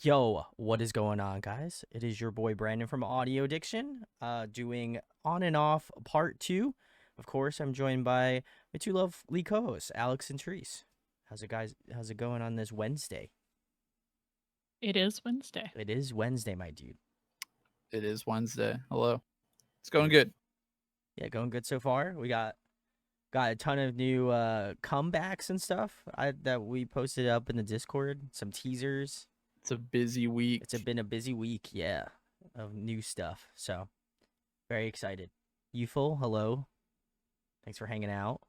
Yo, what is going on, guys? It is your boy Brandon from Audio Addiction, doing on and off part two. Of course, I'm joined by my two lovely co-hosts, Alex and Therese. How's it, guys? How's it going on this Wednesday? It is Wednesday. It is Wednesday, my dude. It is Wednesday. Hello. It's going Beautiful. good. Yeah, going good so far. We got a ton of new comebacks and stuff that we posted up in the Discord. Some teasers. It's a busy week. It's been a busy week, yeah, of new stuff. So very excited. Youthful, hello. Thanks for hanging out.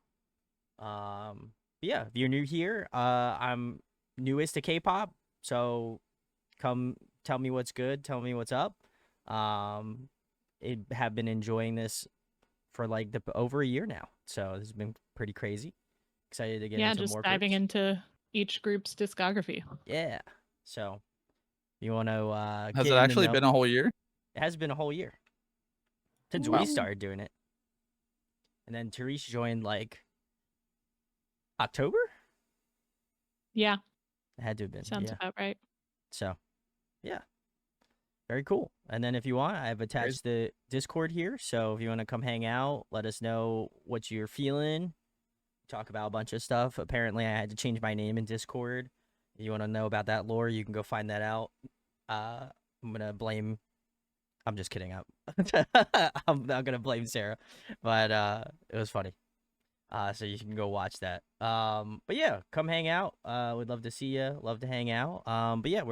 Yeah, if you're new here, I'm newest to K-pop, so come tell me what's good, tell me what's up. Have been enjoying this for like over a year now, so this has been pretty crazy. Excited to get into just more diving groups. into each group's discography. Yeah, so you want to Has get it in the actually know? been a whole year? It has been a whole year since Wow. we started doing it, and then Therese joined like October. Yeah, It had to have been. sounds Yeah. about right. So, yeah, very cool. And then if you want, I've attached the Discord here. So if you want to come hang out, let us know what you're feeling. Talk about a bunch of stuff. Apparently, I had to change my name in Discord. If you want to know about that lore, you can go find that out. I'm gonna blame. I'm just kidding. I'm not gonna blame Sarah, but it was funny. So you can go watch that. But yeah, come hang out. We'd love to see you. Love to hang out. But yeah,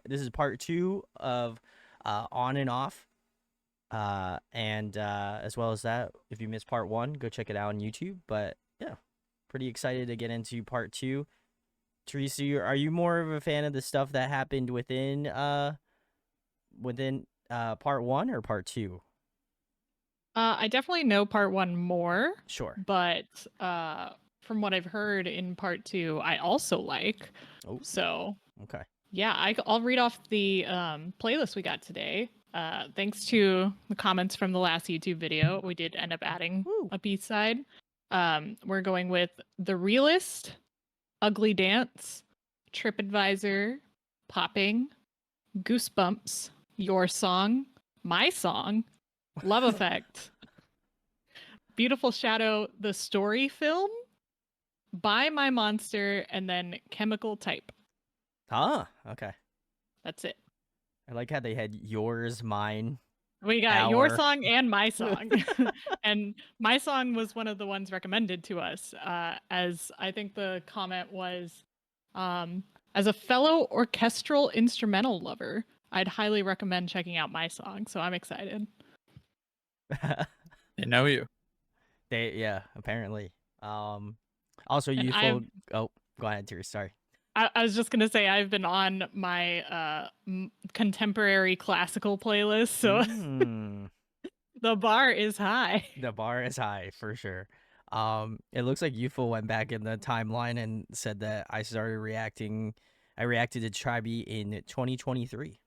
this is part two of on and off. And as well as that, if you missed part one, go check it out on YouTube. But yeah, pretty excited to get into part two. Teresa, are you more of a fan of the stuff that happened within part one or part two? I definitely know part one more. Sure. But from what I've heard in part two, I also like. Oh. So Okay. Yeah, I'll read off the playlist we got today. Thanks to the comments from the last YouTube video, we did end up adding a B-side. We're going with The Realist, Ugly Dance, TripAdvisor, Popping, Goosebumps, Your Song, My Song, Love Effect, Beautiful Shadow, The Story Film, Buy My Monster, and then Chemical Type. Okay. That's it. I like how they had yours, mine. We got your song and my song. And my song was one of the ones recommended to us, as I think the comment was, as a fellow orchestral instrumental lover, I'd highly recommend checking out my song. So I'm excited. They know you. Apparently. Also youthful. Oh, go ahead, Terry. Sorry. I was just gonna say I've been on my contemporary classical playlist, so the bar is high. The bar is high for sure. It looks like Youthful went back in the timeline and said that I reacted to Tribe in 2023,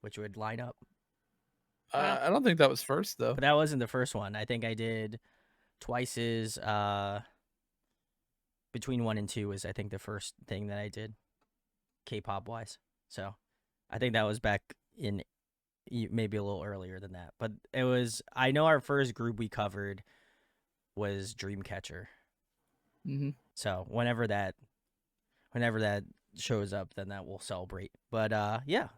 which would line up. I don't think that was first though. But that wasn't the first one. I think I did Twice's between 1 and 2 was I think the first thing that I did K-pop wise. So I think that was back in maybe a little earlier than that. But it was, I know our first group we covered was Dreamcatcher. Mm-hmm. So whenever that shows up, then that will celebrate. But yeah,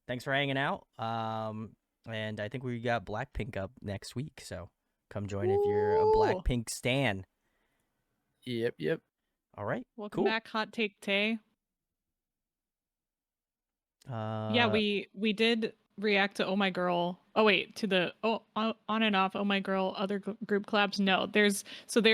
thanks for hanging out. And I think we got Blackpink up next week, so come join if you're a Blackpink stan. Yep. All right. Welcome back, Hot Take Tay. Yeah, we did react to Oh My Girl. Oh wait, to the On and Off Oh My Girl other group collabs. No, there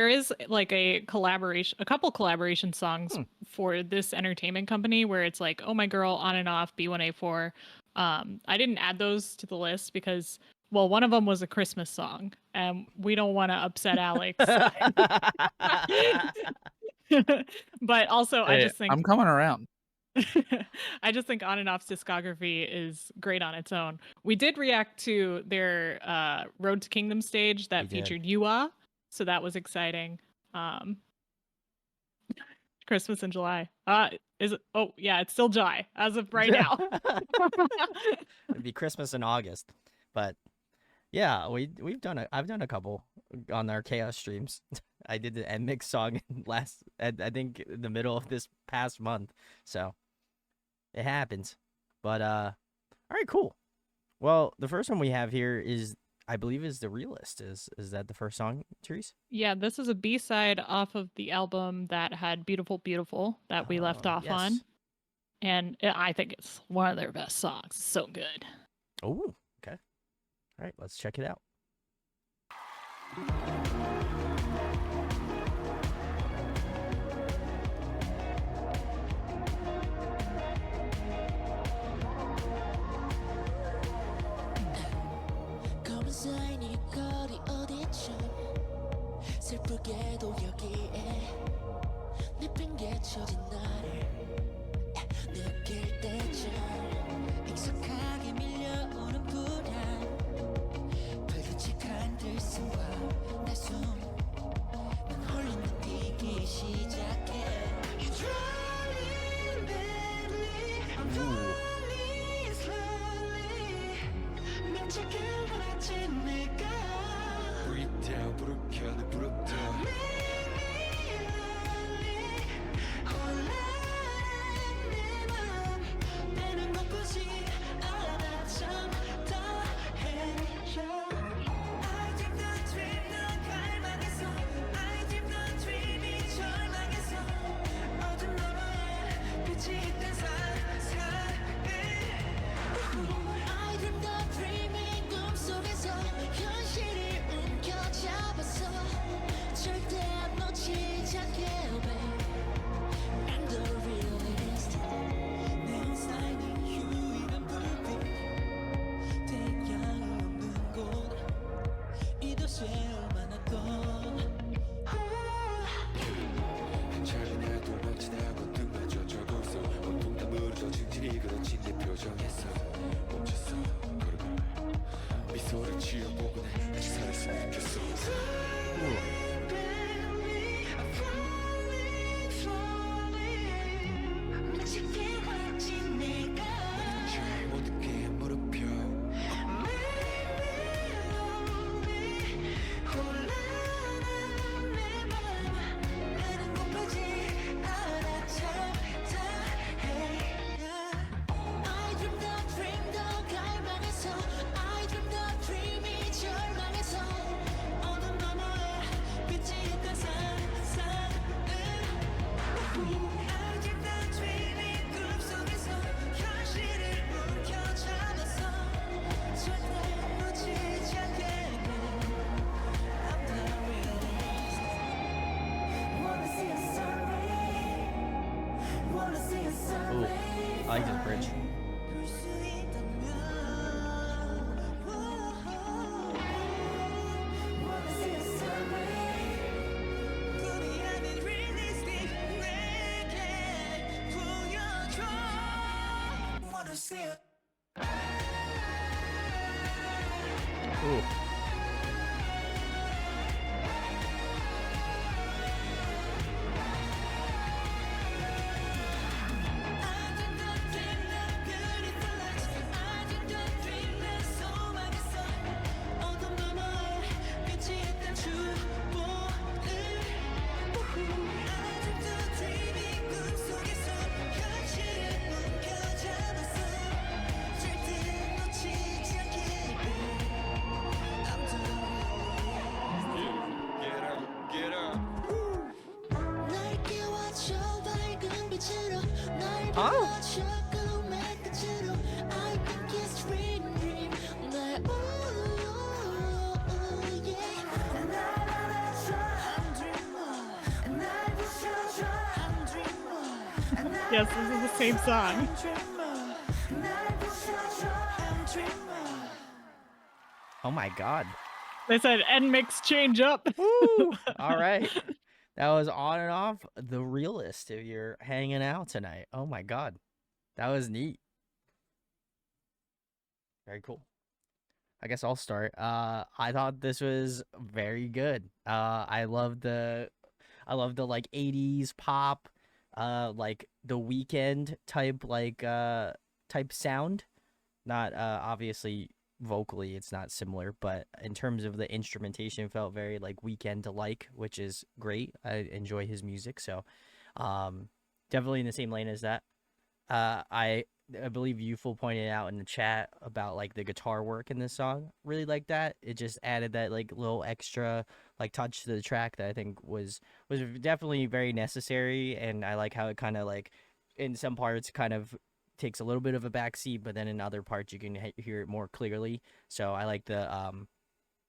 is like a couple collaboration songs for this entertainment company where it's like Oh My Girl, On and Off, B1A4. I didn't add those to the list because one of them was a Christmas song, and we don't want to upset Alex. But also, hey, I just think I'm coming around. I just think On and Off's discography is great on its own. We did react to their Road to Kingdom stage that featured Yua, so that was exciting. Christmas in July. Is it? Oh, yeah, it's still July as of right now. It'd be Christmas in August, but yeah, I've done a couple on our chaos streams. I did the end mix song I think in the middle of this past month, so it happens. But all right, cool. Well, the first one we have here is, I believe, is the Realist. Is that the first song, Therese? Yeah, this is a B-side off of the album that had Beautiful Beautiful that we left off on. Yes. And I think it's one of their best songs. It's so good. Oh, okay. All right, let's check it out. 사인이 거리 어디쯤 슬프게도 여기에 내팽개쳐진 나를 느낄 때쯤 익숙하게 밀려오는 불안 불규칙한 들숨과 내 숨 난 홀린 듯 뛰기 시작해 You're driving badly I'm falling slowly 미치게 원하지 내가 Breathe down 부르켜내 부럽다 Ooh, I like this bridge. Ooh. Yes, this is the same song. Oh my god. They said end mix change up. Woo! All right. That was on and off the Realist if you're hanging out tonight. Oh my god. That was neat. Very cool. I guess I'll start. I thought this was very good. I love the like 80s pop, like the weekend type type sound. Not obviously vocally it's not similar, but in terms of the instrumentation felt very like weekend like, which is great. I enjoy his music, so definitely in the same lane as that. I believe Youthful pointed out in the chat about like the guitar work in this song. Really like that. It just added that like little extra like touch to the track that I think was definitely very necessary. And I like how it kind of like in some parts kind of takes a little bit of a backseat, but then in other parts you can hear it more clearly. So I like the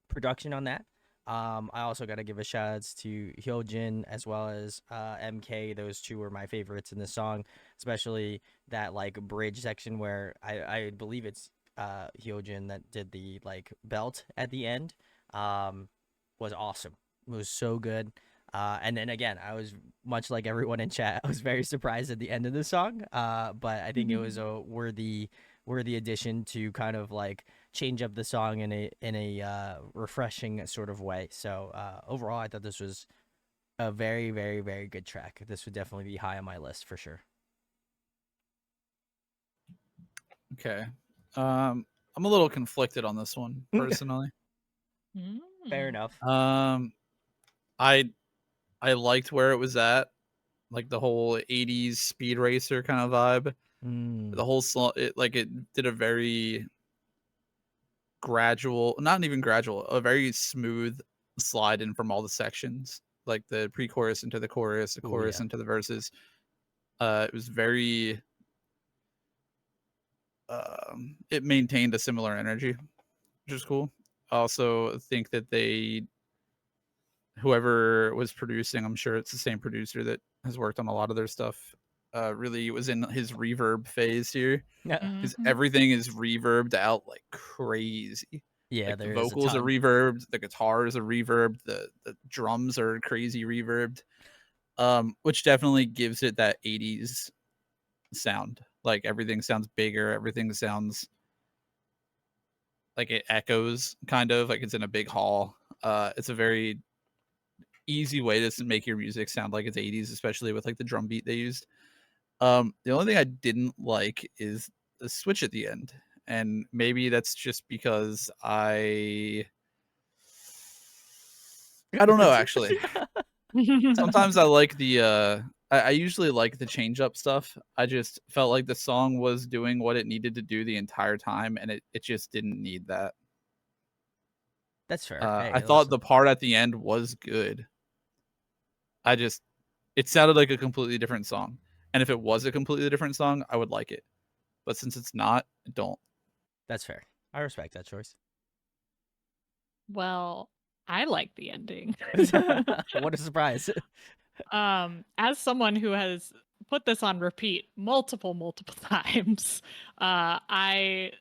production on that. I also got to give a shout outs to Hyojin as well as MK. Those two were my favorites in the song, especially that like bridge section where I believe it's Hyojin that did the like belt at the end. Was awesome. It was so good. And then again, I was much like everyone in chat. I was very surprised at the end of the song. But I think it was a worthy addition to kind of like change up the song in a refreshing sort of way. So overall, I thought this was a very, very, very good track. This would definitely be high on my list for sure. Okay. I'm a little conflicted on this one personally. Fair enough. I liked where it was at, like the whole 80s speed racer kind of vibe. The whole song, it did a very gradual, not even gradual, a very smooth slide in from all the sections, like the pre-chorus into the chorus, the chorus into the verses. It was very it maintained a similar energy, which is cool. I also think that whoever was producing, I'm sure it's the same producer that has worked on a lot of their stuff, really was in his reverb phase here. Because everything is reverbed out like crazy. Yeah, like the there is vocals are reverbed, the guitars are reverbed, the drums are crazy reverbed, which definitely gives it that 80s sound. Like everything sounds bigger, everything sounds like it echoes, kind of like it's in a big hall. It's a very easy way to make your music sound like it's 80s, especially with like the drum beat they used. The only thing I didn't like is the switch at the end, and maybe that's just because I don't know actually. Sometimes I like the I usually like the change up stuff. I just felt like the song was doing what it needed to do the entire time, and it just didn't need that. That's fair. I thought the part at the end was good. It sounded like a completely different song. And if it was a completely different song, I would like it. But since it's not, I don't. That's fair. I respect that choice. Well, I like the ending. What a surprise. As someone who has put this on repeat multiple times, I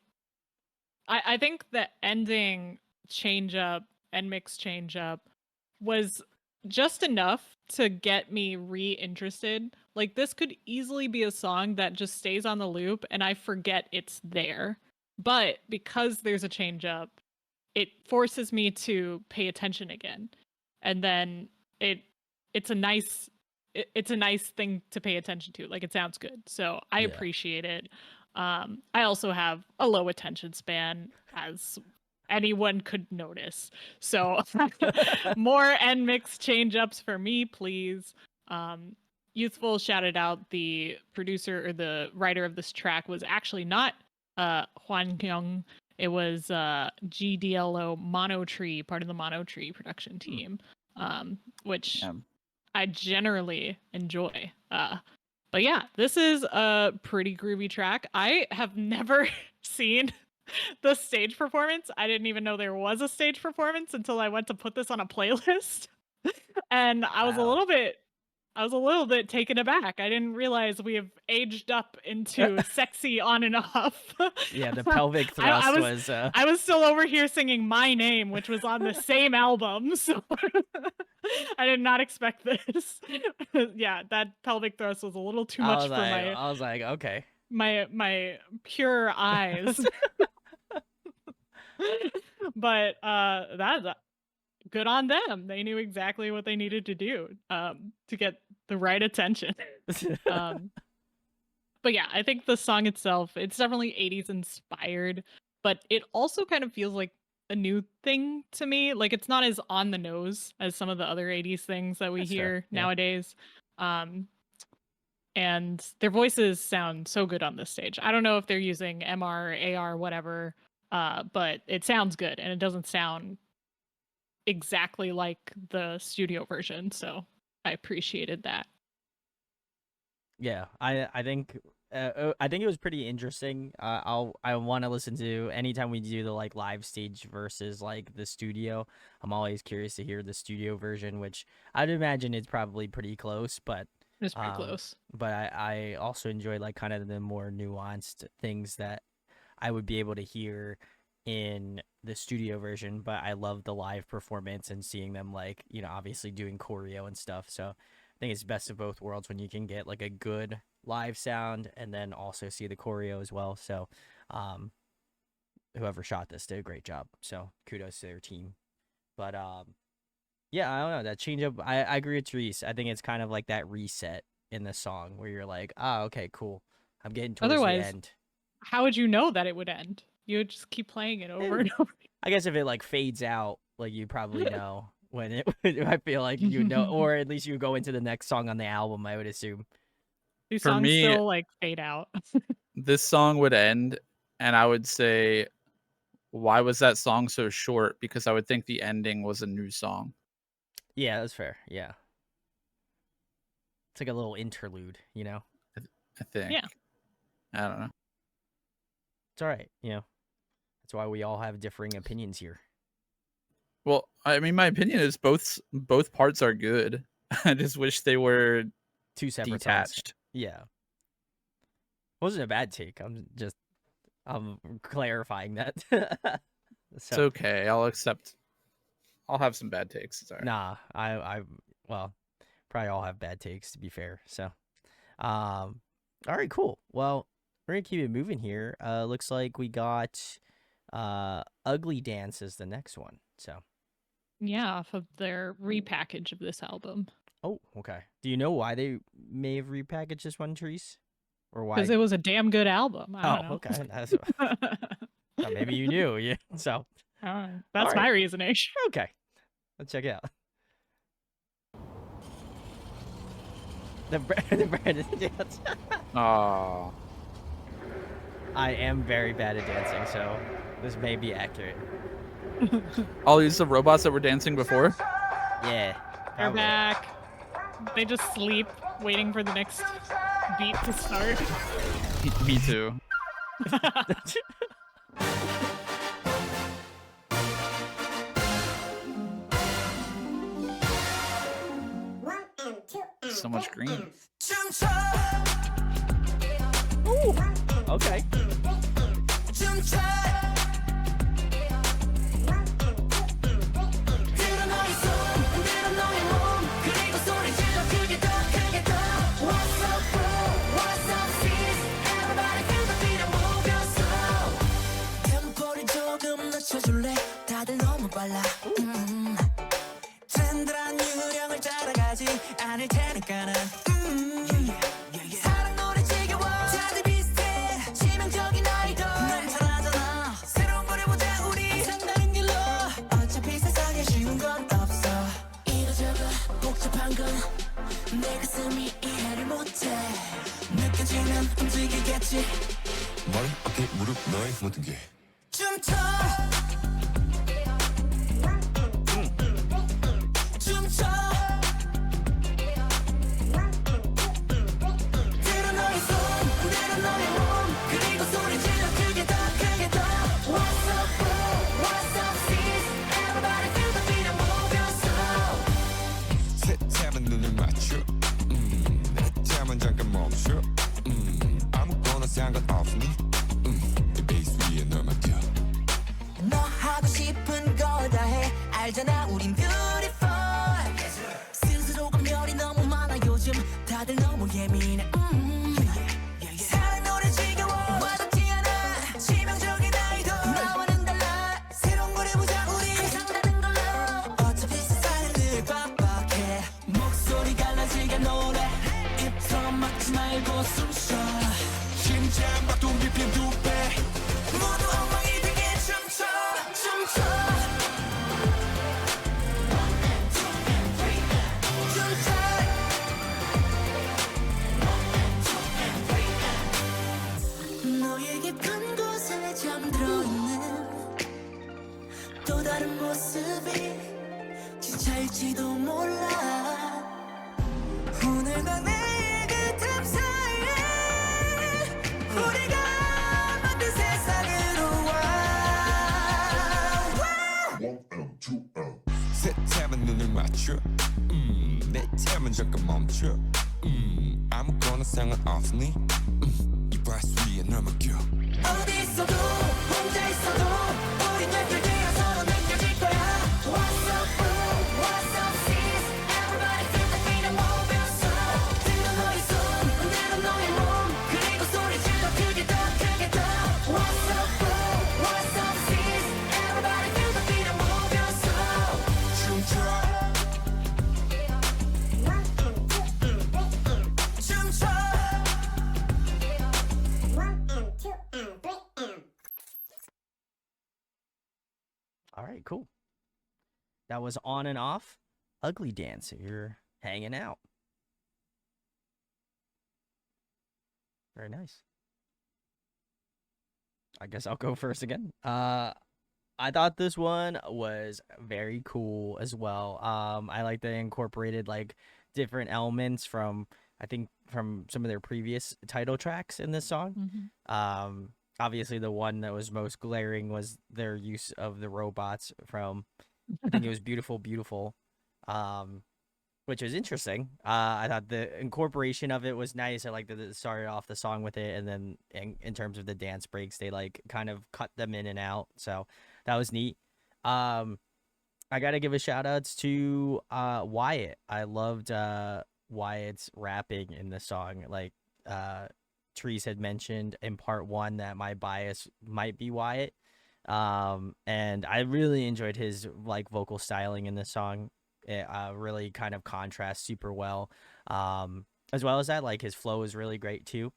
think the ending change up and mix change up was just enough to get me re-interested. Like this could easily be a song that just stays on the loop and I forget it's there. But because there's a change up, it forces me to pay attention again. And then it's a nice thing to pay attention to. Like it sounds good. So I appreciate it. I also have a low attention span, as anyone could notice. So more end mix change ups for me, please. Youthful shouted out the producer or the writer of this track was actually not Hwan Kyung. It was GDLO Mono Tree, part of the Mono Tree production team, which I generally enjoy. But yeah, this is a pretty groovy track. I have never seen the stage performance. I didn't even know there was a stage performance until I went to put this on a playlist. And I was a little bit taken aback. I didn't realize we have aged up into sexy on and off. Yeah, the pelvic thrust was I was still over here singing My Name, which was on the same album, so I did not expect this. Yeah, that pelvic thrust was a little too much for my I was like, okay. My pure eyes. But that's good on them. They knew exactly what they needed to do to get the right attention. Um, but yeah, I think the song itself, it's definitely 80s inspired, but it also kind of feels like a new thing to me. Like it's not as on the nose as some of the other 80s things that we That's fair, hear yeah. nowadays. And their voices sound so good on this stage. I don't know if they're using MR, AR, whatever, but it sounds good and it doesn't sound exactly like the studio version. So I appreciated that. Yeah, I think I think it was pretty interesting. I want to listen to anytime we do the like live stage versus like the studio. I'm always curious to hear the studio version, which I'd imagine it's probably pretty close, but It's pretty close. But I also enjoy like kind of the more nuanced things that I would be able to hear in the studio version. But I love the live performance and seeing them like, you know, obviously doing choreo and stuff. So I think it's best of both worlds when you can get like a good live sound and then also see the choreo as well. So whoever shot this did a great job. So kudos to their team. But yeah, I don't know, that change up. I agree with Therese. I think it's kind of like that reset in the song where you're like, ah, okay, cool. I'm getting towards Otherwise, the end. how would you know that it would end? You would just keep playing it over and over. I guess if it like fades out, like you probably know when it. I feel like you know, or at least you go into the next song on the album. I would assume. These For songs me- still like fade out. This song would end, and I would say, why was that song so short? Because I would think the ending was a new song. Yeah, that's fair. Yeah, it's like a little interlude, you know. I think. Yeah. I don't know. It's all right, you know. That's why we all have differing opinions here. Well, I mean, my opinion is both parts are good. I just wish they were Two separate songs. detached. Yeah, wasn't a bad take. I'm clarifying that. It's okay. I'll accept. I'll have some bad takes. It's all right. Nah, I well, probably all have bad takes to be fair. So, all right, cool. Well, we're gonna keep it moving here. Looks like we got Ugly Dance is the next one. So, Yeah, off of their repackage of this album. oh, okay. Do you know why they may have repackaged this one, Therese? Or why? Because it was a damn good album. I don't know. okay. That's maybe you knew. Yeah. So, That's All my right. reasoning. okay. Let's check it out. The Brandon dance. Oh, I am very bad at dancing, so this may be accurate. all these are robots that were dancing before. Yeah. They're probably. back. They just sleep, waiting for the next beat to start. Me too. So much green. Ooh. Okay. 템포를 조금 낮춰줄래? 다들 너무 빨라. 트렌드란 유령을 따라가지 않을 테니까 난 사랑 노래 지겨워 다들 비슷해 치명적인 아이돌 난 잘하잖아 새로운 걸 해보자 우리 상다른 길로 어차피 세상에 쉬운 건 없어 이거저거 복잡한 건 내 가슴이 이해를 못해 느껴지면 움직이겠지 머리, 어깨, 무릎, 너의 모든 게 춤춰 춤춰 들어 너의 손 들어 너의 몸 그리고 소리 질러 크게 더 크게 더 What's up bro What's up sis Everybody feel the beat and move your soul 새참은 눈을 맞춰 새참은 잠깐 멈춰 아무거나 상관없니 이 베이스 위에 널 맡겨 너 하고 싶은 걸 다 해 알잖아 우린 beautiful 스스로 검열이 너무 많아 요즘 다들 너무 예민해 사랑 노래 지겨워 와닿지 않아 치명적인 아이돌 나와는 달라 새로운 걸 해보자 우리 항상 다른 걸로 어차피 세상은 늘 빡빡해 목소리 갈라지게 노래 숨 깊인 두배 모두 엉망이 되게 춤춰 춤춰 너의 깊은 곳에 잠들어 있는 또 다른 모습이 진짜일지도 몰라 오늘과 내일 그 틈 사이에 우리가 만든 세상으로 와 새참은 눈을 맞춰 내 참은 잠깐 멈춰 아무거나 상관없으니 이 바스 위에 널 맡겨 어디 있어도 혼자 있어도 우린 연결되어 서로 느껴질 거야 What's up boo, what's up sis Everybody feel the beat and move your soul 들어 너의 손, 흔들어 너의 몸 그리고 소리 질러 크게 더 크게 더 What's up boo, what's up sis Everybody feel the beat and move your soul 춤춰 춤춰 All right, cool. That was On and Off. Ugly Dancer. You're hanging out. Very nice. I guess I'll go first again. I thought this one was very cool as well. I like they incorporated like different elements from I think from some of their previous title tracks in this song. Obviously the one that was most glaring was their use of the robots from I think it was Beautiful Beautiful. Which was interesting. I thought the incorporation of it was nice. I liked that it started off the song with it, and then in terms of the dance breaks, they like kind of cut them in and out. So that was neat. I gotta give a shout outs to Wyatt. I loved Wyatt's rapping in the song. Like Therese had mentioned in part 1 that my bias might be Wyatt. And I really enjoyed his like vocal styling in this song. It really kind of contrasts super well. As well as that, like his flow is really great too.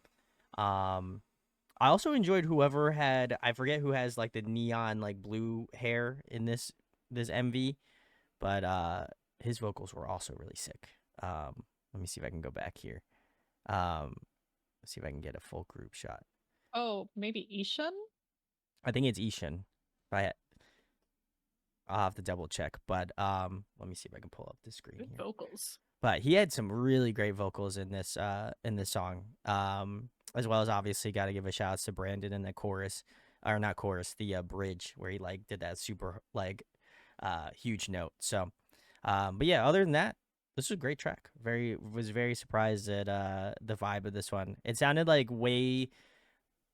I also enjoyed whoever had I forget who has like the neon like blue hair in this MV, but his vocals were also really sick. Let me see if I can go back here. Let's see if I can get a full group shot. Oh, maybe Ishan? I think it's Ishan. I'll have to double check, but let me see if I can pull up the screen Good here. vocals. But he had some really great vocals in this song. As well as obviously got to give a shout out to Brandon in the chorus, or not chorus, the bridge where he like did that super like huge note. So, but yeah, other than that, this was a great track. Was very surprised at the vibe of this one. It sounded like way.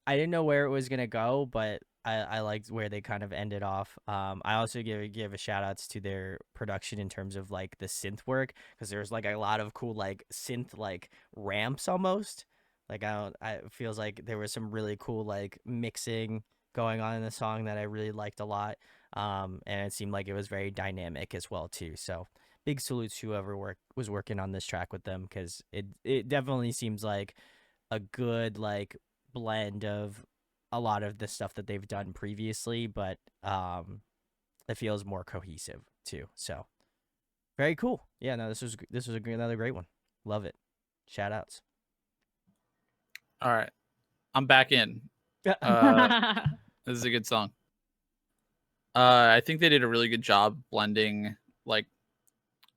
I didn't know where it was gonna go, but I liked where they kind of ended off. I also give a shout outs to their production in terms of like the synth work, because there's like a lot of cool like synth like ramps almost. Like it feels like there was some really cool like mixing going on in the song that I really liked a lot. And it seemed like it was very dynamic as well too. So big salutes to whoever was working on this track with them, because it definitely seems like a good like blend of a lot of the stuff that they've done previously, but it feels more cohesive too. So very cool. Yeah, no, this was another great one. Love it. Shout outs. All right, I'm back in. This is a good song. I think they did a really good job blending like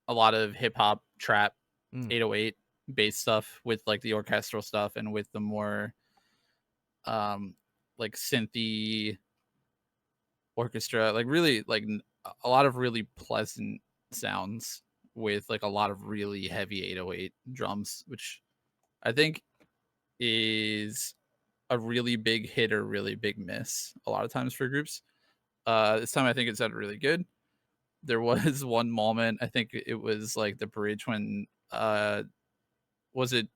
a lot of hip hop, trap, 808 bass stuff with like the orchestral stuff and with the more like synthy orchestra, like really like a lot of really pleasant sounds with like a lot of really heavy 808 drums, which I think is a really big hit or really big miss a lot of times for groups. This time I think it sounded really good. There was one moment, I think it was like the bridge when was it,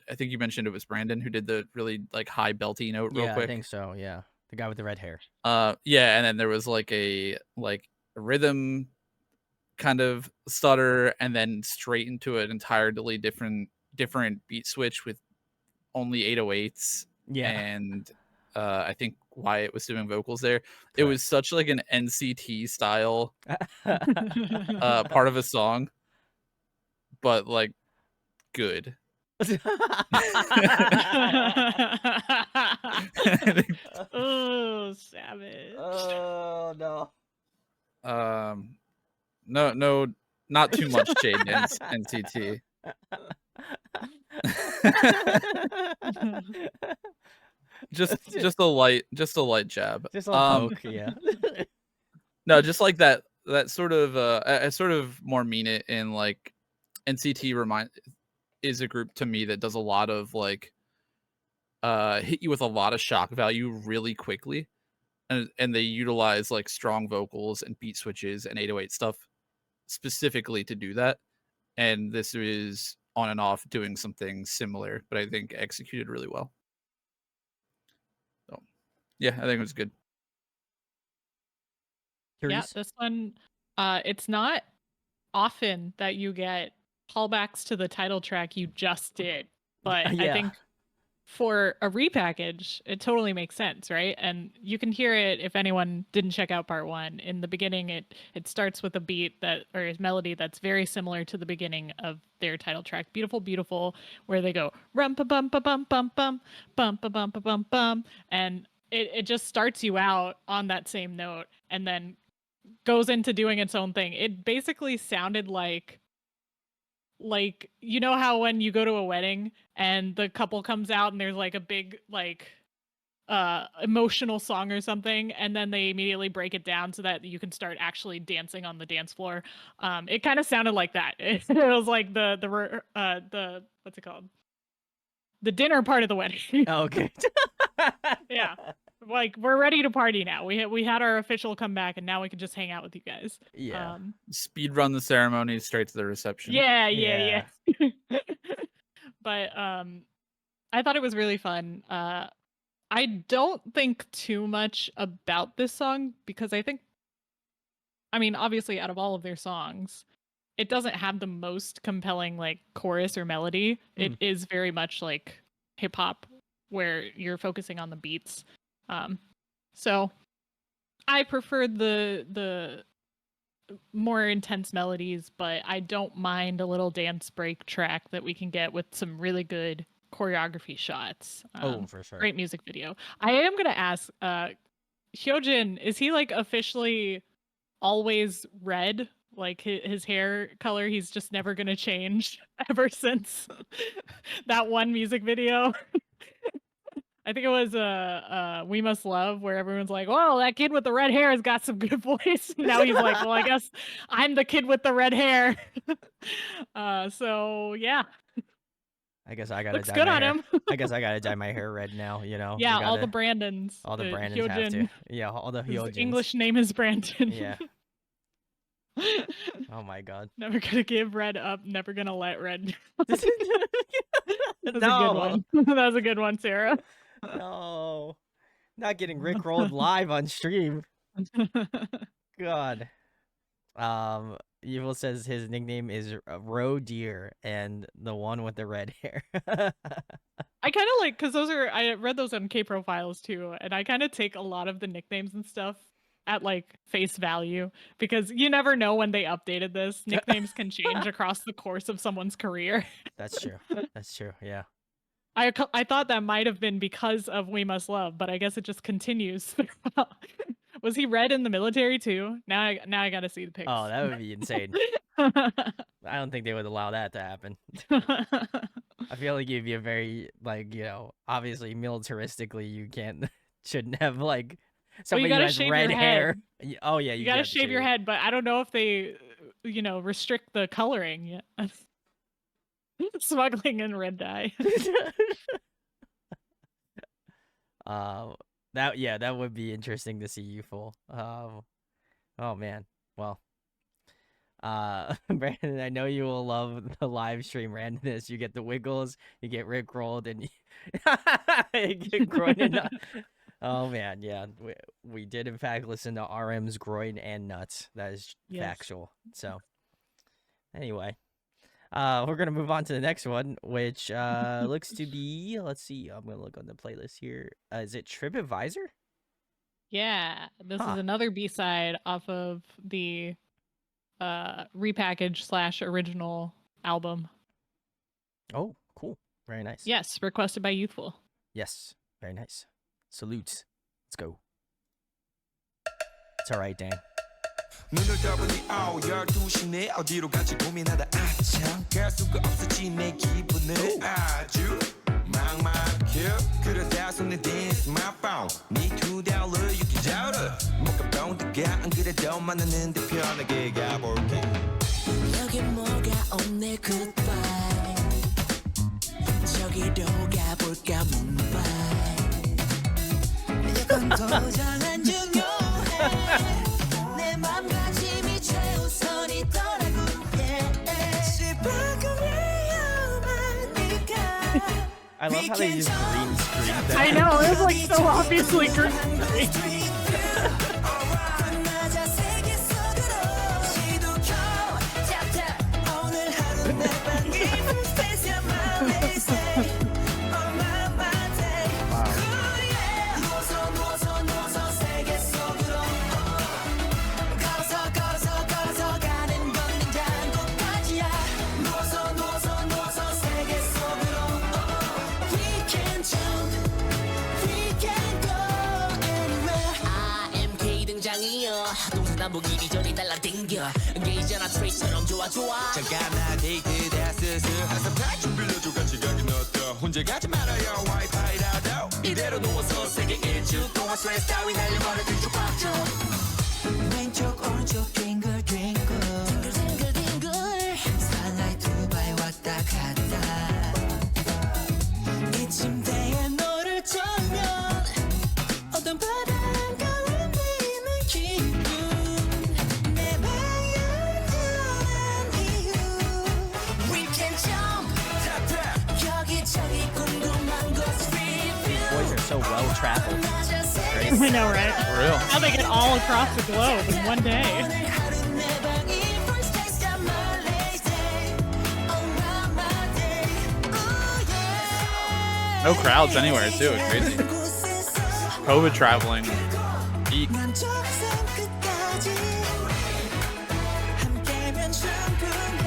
I think you mentioned it was Brandon who did the really like high belty note real quick. I think so. Yeah, the guy with the red hair. Yeah, and then there was like a rhythm kind of stutter, and then straight into an entirely different beat switch with only 808s. Yeah, and I think Wyatt was doing vocals there. It was such like an NCT style part of a song, but like good. Oh, savage. Oh no. No, not too much shade against NCT. just a light jab. Just a poke, yeah. No, just like that sort of I sort of more mean it in like NCT is a group to me that does a lot of like hit you with a lot of shock value really quickly, and they utilize like strong vocals and beat switches and 808 stuff specifically to do that. And this is on and off doing something similar, but I think executed really well. So yeah, I think it was good. Yeah, this one, it's not often that you get callbacks to the title track you just did, but I Yeah. think for a repackage, it totally makes sense, right? And you can hear it if anyone didn't check out part 1. In the beginning, it starts with a beat that or a melody that's very similar to the beginning of their title track, "Beautiful, Beautiful," where they go rum pa bum pa bum bum bum bum pa bum pa bum bum, and it just starts you out on that same note, and then goes into doing its own thing. It basically sounded like you know how when you go to a wedding and the couple comes out and there's like a big like emotional song or something, and then they immediately break it down so that you can start actually dancing on the dance floor. It kind of sounded like that. It was like the what's it called, the dinner part of the wedding. Oh, okay. Yeah, like we're ready to party now. We had our official comeback, and now we can just hang out with you guys. Yeah. Speed run the ceremony straight to the reception. Yeah. But I thought it was really fun. I don't think too much about this song because I mean, obviously, out of all of their songs, it doesn't have the most compelling like chorus or melody. It is very much like hip hop, where you're focusing on the beats. So I prefer the more intense melodies, but I don't mind a little dance break track that we can get with some really good choreography shots. For sure. Great music video. I am gonna ask, Hyojin, is he like officially always red? Like his hair color, he's just never gonna change ever since that one music video. I think it was We Must Love, where everyone's like, "Whoa, that kid with the red hair has got some good voice." Now he's like, "Well, I guess I'm the kid with the red hair." So yeah. I guess I gotta Looks dye good my on hair. him. I guess I gotta dye my hair red now, you know. Yeah, all the Brandons. All the Brandons have to. Yeah, all the His Hyojins. English name is Brandon. Yeah. Oh my god. Never gonna give red up, never gonna let red. That's a good one. That was a good one, Sarah. No. Not getting rickrolled live on stream. God. Evil says his nickname is Roe Deer and the one with the red hair. I kind of like, because I read those on K profiles too, and I kind of take a lot of the nicknames and stuff at like face value, because you never know when they updated this. Nicknames can change across the course of someone's career. That's true. That's true. Yeah. I thought that might have been because of We Must Love, but I guess it just continues. Was he red in the military too? Now I gotta see the pics. Oh, that would be insane. I don't think they would allow that to happen. I feel like you'd be a very, like, you know, obviously militaristically you shouldn't have like somebody who has red hair. Oh yeah, you gotta shave your head, but I don't know if they, you know, restrict the coloring yet. Smuggling in red dye. That would be interesting to see you full. Oh man. Well, Brandon, I know you will love the live stream randomness. You get the wiggles, you get rickrolled, and you get groin. Oh man, yeah, we did in fact listen to RM's groin and nuts. That is factual. So anyway, We're gonna move on to the next one, which looks to be. Let's see. I'm gonna look on the playlist here. Is it TripAdvisor? Yeah, this Huh. is another B-side off of the repackaged / original album. Oh, cool. Very nice. Yes, requested by Youthful. Yes. Very nice. Salutes. Let's go. It's all right, Dan. 눈을 떠보니 12시네 어디로 갈지 고민하다 아참 갈 수가 없었지 내 기분을 아주 막막해 그러다 손에 댄 스마트폰 네 두 달러 유키 자우르 뭐가 병드가 안 그래도 만나는데 편하게 가볼게 여기 뭐가 없네 goodbye 저기로 가볼까 Mumbai 이건 도전은 중요해 내 맘가짐이 최우선이더라고 시발금 위험하니까 I love how they use green screen. I know, it was like so obviously green screen. 만나자 세계 속으로 시도켜 tap tap 오늘 하루 내 방이 special my day on my day 누워서 세계 속으로 걸어서 가는 건 냉장고까지야 누워서 세계 속으로 we can jump we can go anywhere IMK 등장이여 동서남북 이리저리 달라댕겨 게이잖아 트레이처럼 좋아 잠깐 나 데이트 다 슬슬 좀 빌려줘 같이 가긴 어떠 혼자 가지 말아요 와이파이라도 이대로 누워서 세계 일주 동안 스트레스 따위 날려버려 뒤죽박죽 왼쪽 오른쪽 뒹굴 딩글 스타일라이트 두바이 왔다 갔다 이 침대에 너를 쩌면 어떤 바람과 울리는 기분 내 방향을 변한 이유 We can jump 여기저기 궁금한 곳 These boys are so well traveled. I know, right? For real. How they get all across the globe in one day. 오늘 하루 내 방이 first taste of my lazy on my day oh yeah No crowds anywhere too. It's crazy. COVID traveling. Peak. 난 정상 끝까지 함께면 충분해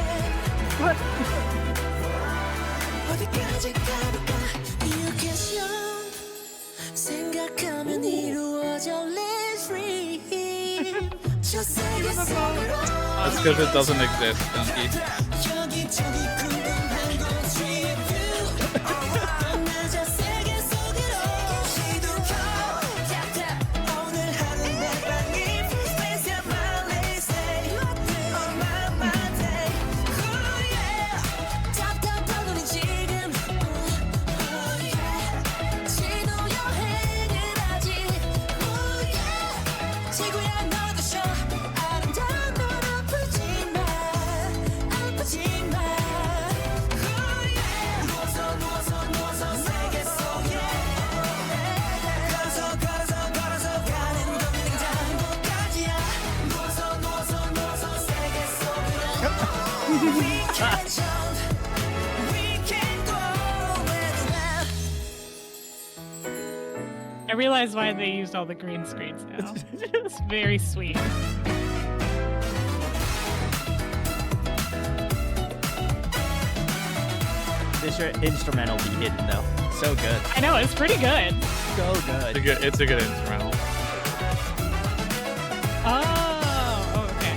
어디까지 가볼까 You can jump 생각하면 이루어져 Let's dream 저 세계 속으로 That's because it doesn't exist, Dunky. 여기저기 궁금한 곳 Street view 만나자 세계 속으로 시도켜 tap tap 오늘 하루 내 방이 special my lazy on my day oh yeah 답답한 우린 지금 oh yeah 지도 여행을 하지 oh yeah 지구야 너도 쉬어 아름다운 넌 아프지 마 oh yeah 누워서 세계 속에 걸어서 가는 건 냉장고까지야 누워서 세계 속으로 We can jump we can go anywhere I realize why they used all the green screens now. It's very sweet. This instrumental be hidden though. So good. I know, it's pretty good. So good. It's a good instrumental. Oh, okay.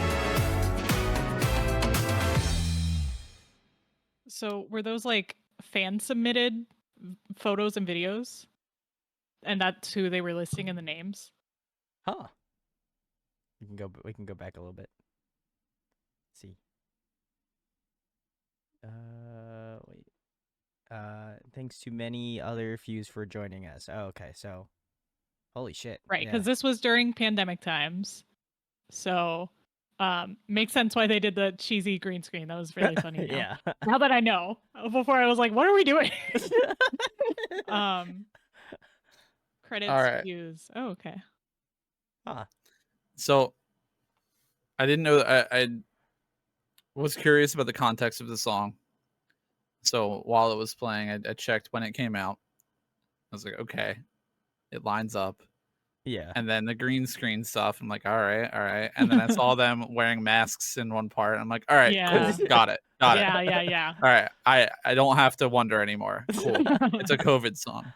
So were those like fan submitted photos and videos? And that's who they were listing in the names? Huh. We can go back a little bit. Let's see. Wait. Thanks to many other fews for joining us. Oh, okay, so holy shit. Right, yeah. because this was during pandemic times. So makes sense why they did the cheesy green screen. That was really funny. Now. Yeah. Now that I know. Before I was like, what are we doing? Credits, right. views. Oh, okay. Huh. So I didn't know that was curious about the context of the song. So while it was playing, I checked when it came out. I was like, okay, it lines up. Yeah. And then the green screen stuff, I'm like, all right. And then I saw them wearing masks in one part. I'm like, all right, Yeah. cool, got it. Yeah. All right, I don't have to wonder anymore. Cool, it's a COVID song.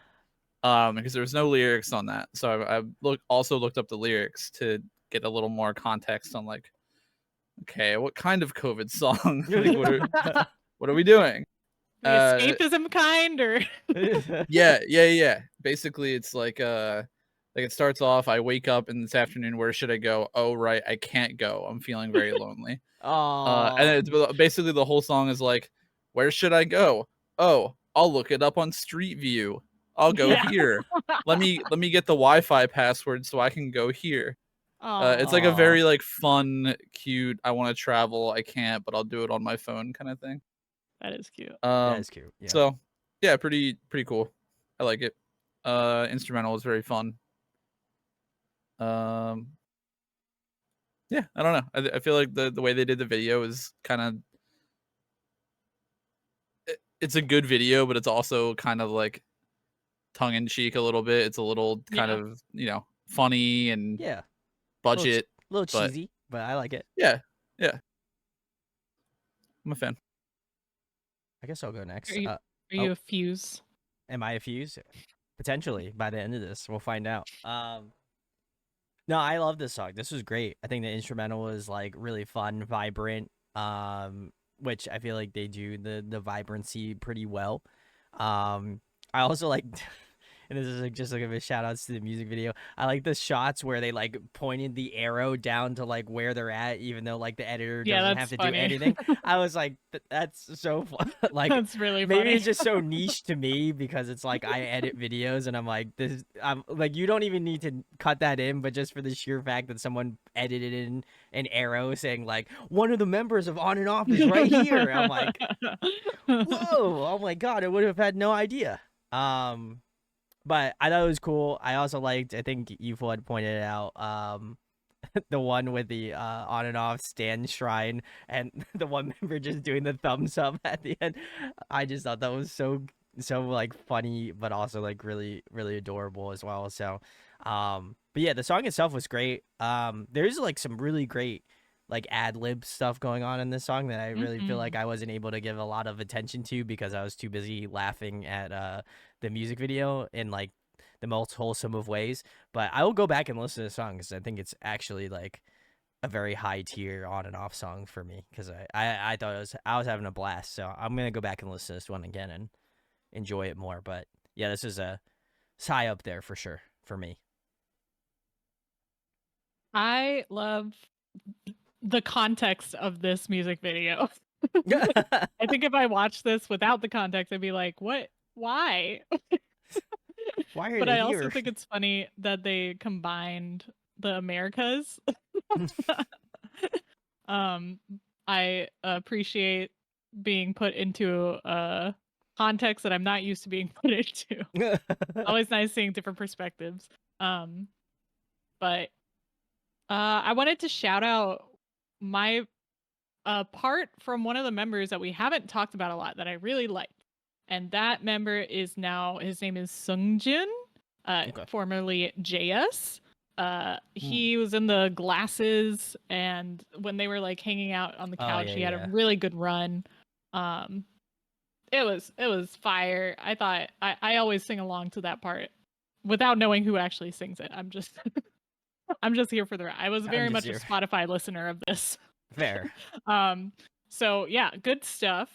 Because there was no lyrics on that, so I also looked up the lyrics to get a little more context on like, okay, what kind of COVID song? Like, what are we doing? The escapism kind, or Yeah. Basically, it's like it starts off. I wake up in this afternoon. Where should I go? Oh, right, I can't go. I'm feeling very lonely. And Oh. it's basically the whole song is like, where should I go? Oh, I'll look it up on Street View. I'll go Yeah. here. Let me get the Wi-Fi password so I can go here. It's like a Aw. very like fun, cute. I want to travel. I can't, but I'll do it on my phone kind of thing. that is cute. That is cute. Yeah. So yeah, pretty cool. I like it. Instrumental is very fun. Yeah, I don't know. I feel like the way they did the video is kind of it's a good video, but it's also kind of like tongue in cheek a little bit. It's a little kind Yeah. of, funny and Yeah. budget. Little but- cheesy, but I like it. Yeah. I'm a fan. I guess I'll go next. Are you a fuse? Am I a fuse? Potentially by the end of this, we'll find out. No, I love this song. This was great. I think the instrumental was like really fun, vibrant. Which I feel like they do the vibrancy pretty well. I also like, and this is like just like a shout outs to the music video. I like the shots where they like pointed the arrow down to like where they're at, even though like the editor doesn't have to do anything. I was like, that's so fun. Like, That's really maybe funny. it's just so niche to me because it's like I edit videos and I'm like, I'm like, you don't even need to cut that in, but just for the sheer fact that someone edited in an arrow saying like one of the members of On and Off is right here. I'm like, whoa, oh my god, I would have had no idea. But I thought it was cool. I also liked, I think you had pointed it out, the one with the On and Off stand shrine and the one member just doing the thumbs up at the end. I just thought that was so like funny, but also like really, really adorable as well. So, but yeah, the song itself was great. There's like some really great like ad lib stuff going on in this song that I really feel like I wasn't able to give a lot of attention to because I was too busy laughing at the music video in like the most wholesome of ways. But I will go back and listen to the song because I think it's actually like a very high tier On and Off song for me because I thought I was having a blast. So I'm gonna go back and listen to this one again and enjoy it more. But yeah, this is it's high up there for sure for me. I love the context of this music video. I think if I watched this without the context, I'd be like, what? Why? Why are But they I here? also think it's funny that they combined the Americas. I appreciate being put into a context that I'm not used to being put into. Always nice seeing different perspectives. But I wanted to shout out my part from one of the members that we haven't talked about a lot that I really liked. And that member is now, his name is Sungjin, formerly JS. He was in the Glasses, and when they were like hanging out on the couch, he had a really good run. It was fire. I thought I always sing along to that part without knowing who actually sings it. I'm just I'm just here for the ride. I was very much a Spotify listener of this. Fair. So yeah, good stuff.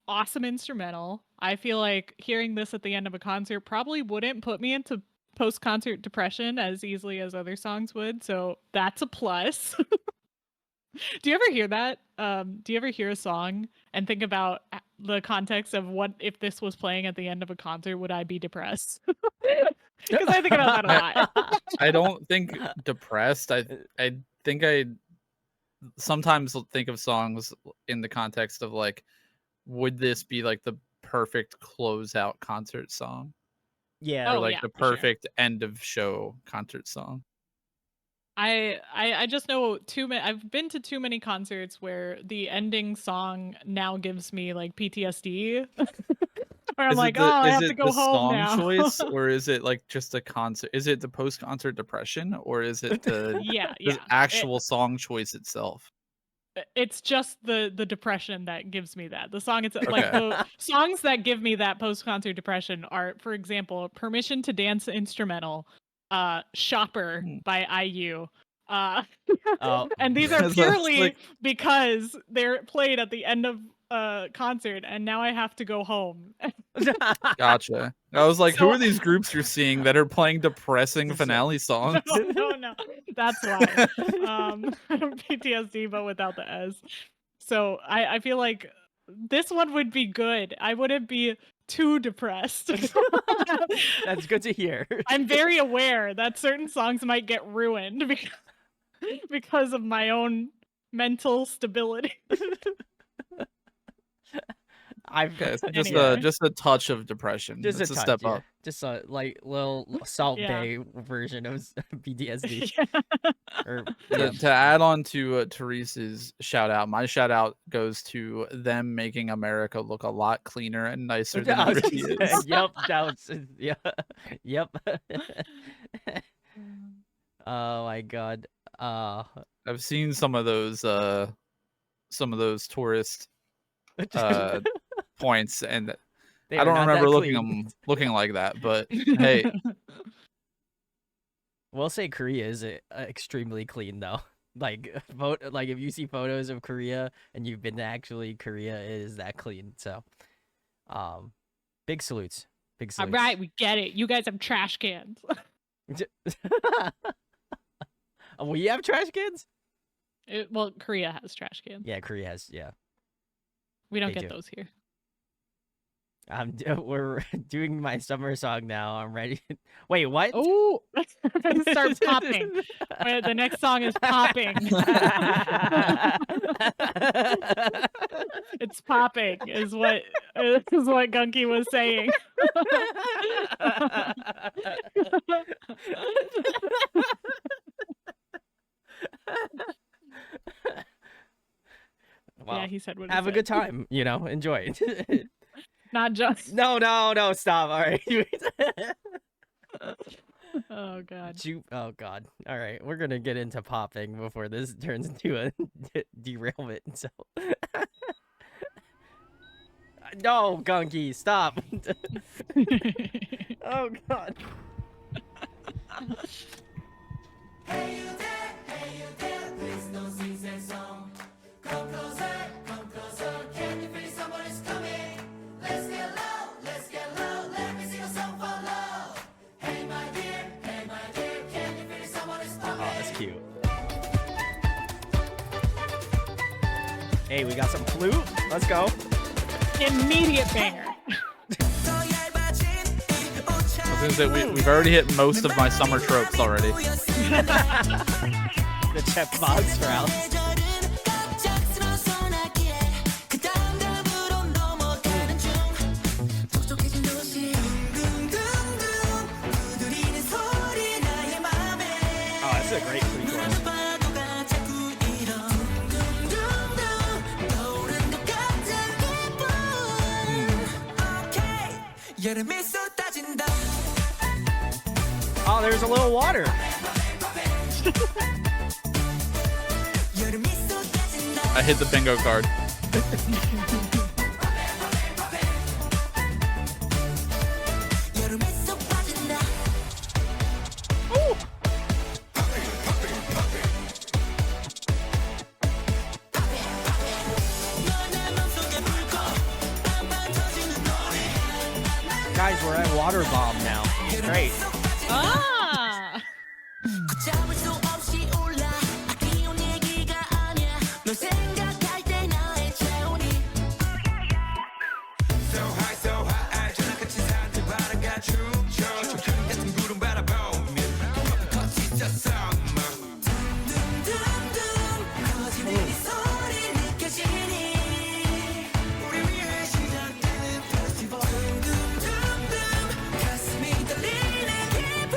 Awesome instrumental. I feel like hearing this at the end of a concert probably wouldn't put me into post-concert depression as easily as other songs would. So that's a plus. Do you ever hear that? Do you ever hear a song and think about the context of what if this was playing at the end of a concert, would I be depressed? Because I think about that a lot. I don't think depressed. I think I sometimes think of songs in the context of like, would this be like the perfect closeout concert song? Yeah. Or like the perfect end of show concert song. I just know too many. I've been to too many concerts where the ending song now gives me like PTSD. Where I'm like, oh, I have to go home song now. choice, or is it like just a concert? Is it the post-concert depression, or is it the Yeah. actual song choice itself? It's just the depression that gives me that. The song it's like Okay. the songs that give me that post-concert depression are, for example, Permission to Dance instrumental, Shopper Hmm. by IU. Oh. And these are That's purely like- because they're played at the end of concert, and now I have to go home. Gotcha. I was like, who So- are these groups you're seeing that are playing depressing finale songs? No. That's why. PTSD, but without the S. So I feel like this one would be good. I wouldn't be too depressed. That's good to hear. I'm very aware that certain songs might get ruined because of my own mental stability. Okay, so Anyway. just a touch of depression. Just That's a a touch, step yeah. up. Just a like little Salt Yeah. Bay version of PTSD. Yeah. Or, To add on to Therese's shout out, my shout out goes to them making America look a lot cleaner and nicer than it really is. Yep, that was, yeah, yep. Oh my god. I've seen some of those tourist points, and They I are don't not remember that looking clean. looking like that. But hey, We'll say Korea is extremely clean though. Like like if you see photos of Korea and you've been to actually Korea, it is that clean. So, big salutes. Big All salutes. right, we get it. You guys have trash cans. We have trash cans? Well, Korea has trash cans. Yeah, Korea has. Yeah, We don't they get do. those here. We're doing my summer song now. I'm ready. Wait, what? Oh, start popping. Wait, the next song is popping. It's popping, is what Gunky was saying. Well, Yeah, he said what he have a said. good time. Enjoy it. Not just. No, stop. All right. Oh god. Oh god. All right, we're gonna get into popping before this turns into a derailment. So, no, Gunky, stop. Oh god. Hey you there, please don't sing that song. Come closer, can you feel somebody's coming? Let's get low, let me sing a song for love. Hey my dear, can you feel somebody's coming? Oh, that's cute. Hey, we got some flute. Let's go. Immediate banger. I was gonna say we've already hit most of my summer tropes already. The Chef Box routes. Oh, that's a great pre-chorus. Oh, there's a little water. I hit the bingo card. Guys, we're at Water Bomb now. Great. Ah.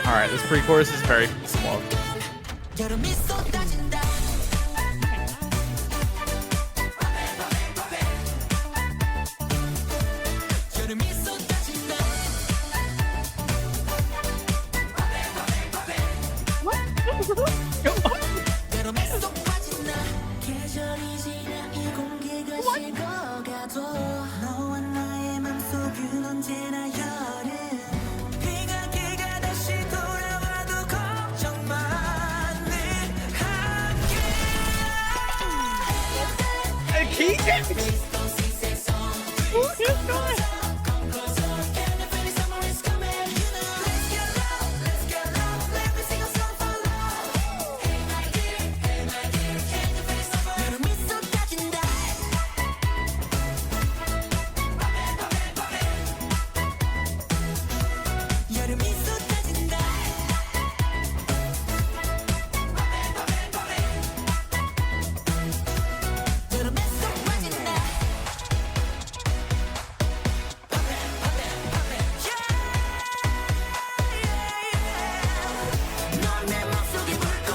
All right, this pre-chorus is very slow. 여름이 쏟아진다 여름이 쏟아진다 여름이 쏟아진다 계절이 지나 이 공기가 식어가도 너와 나의 맘속은 언제나 여름 비가 다시 돌아와도 걱정 마 늘 함께 여름이 쏟아진다 여름이 쏟아진다 여름이 쏟아진다 넌 내 맘속에 불고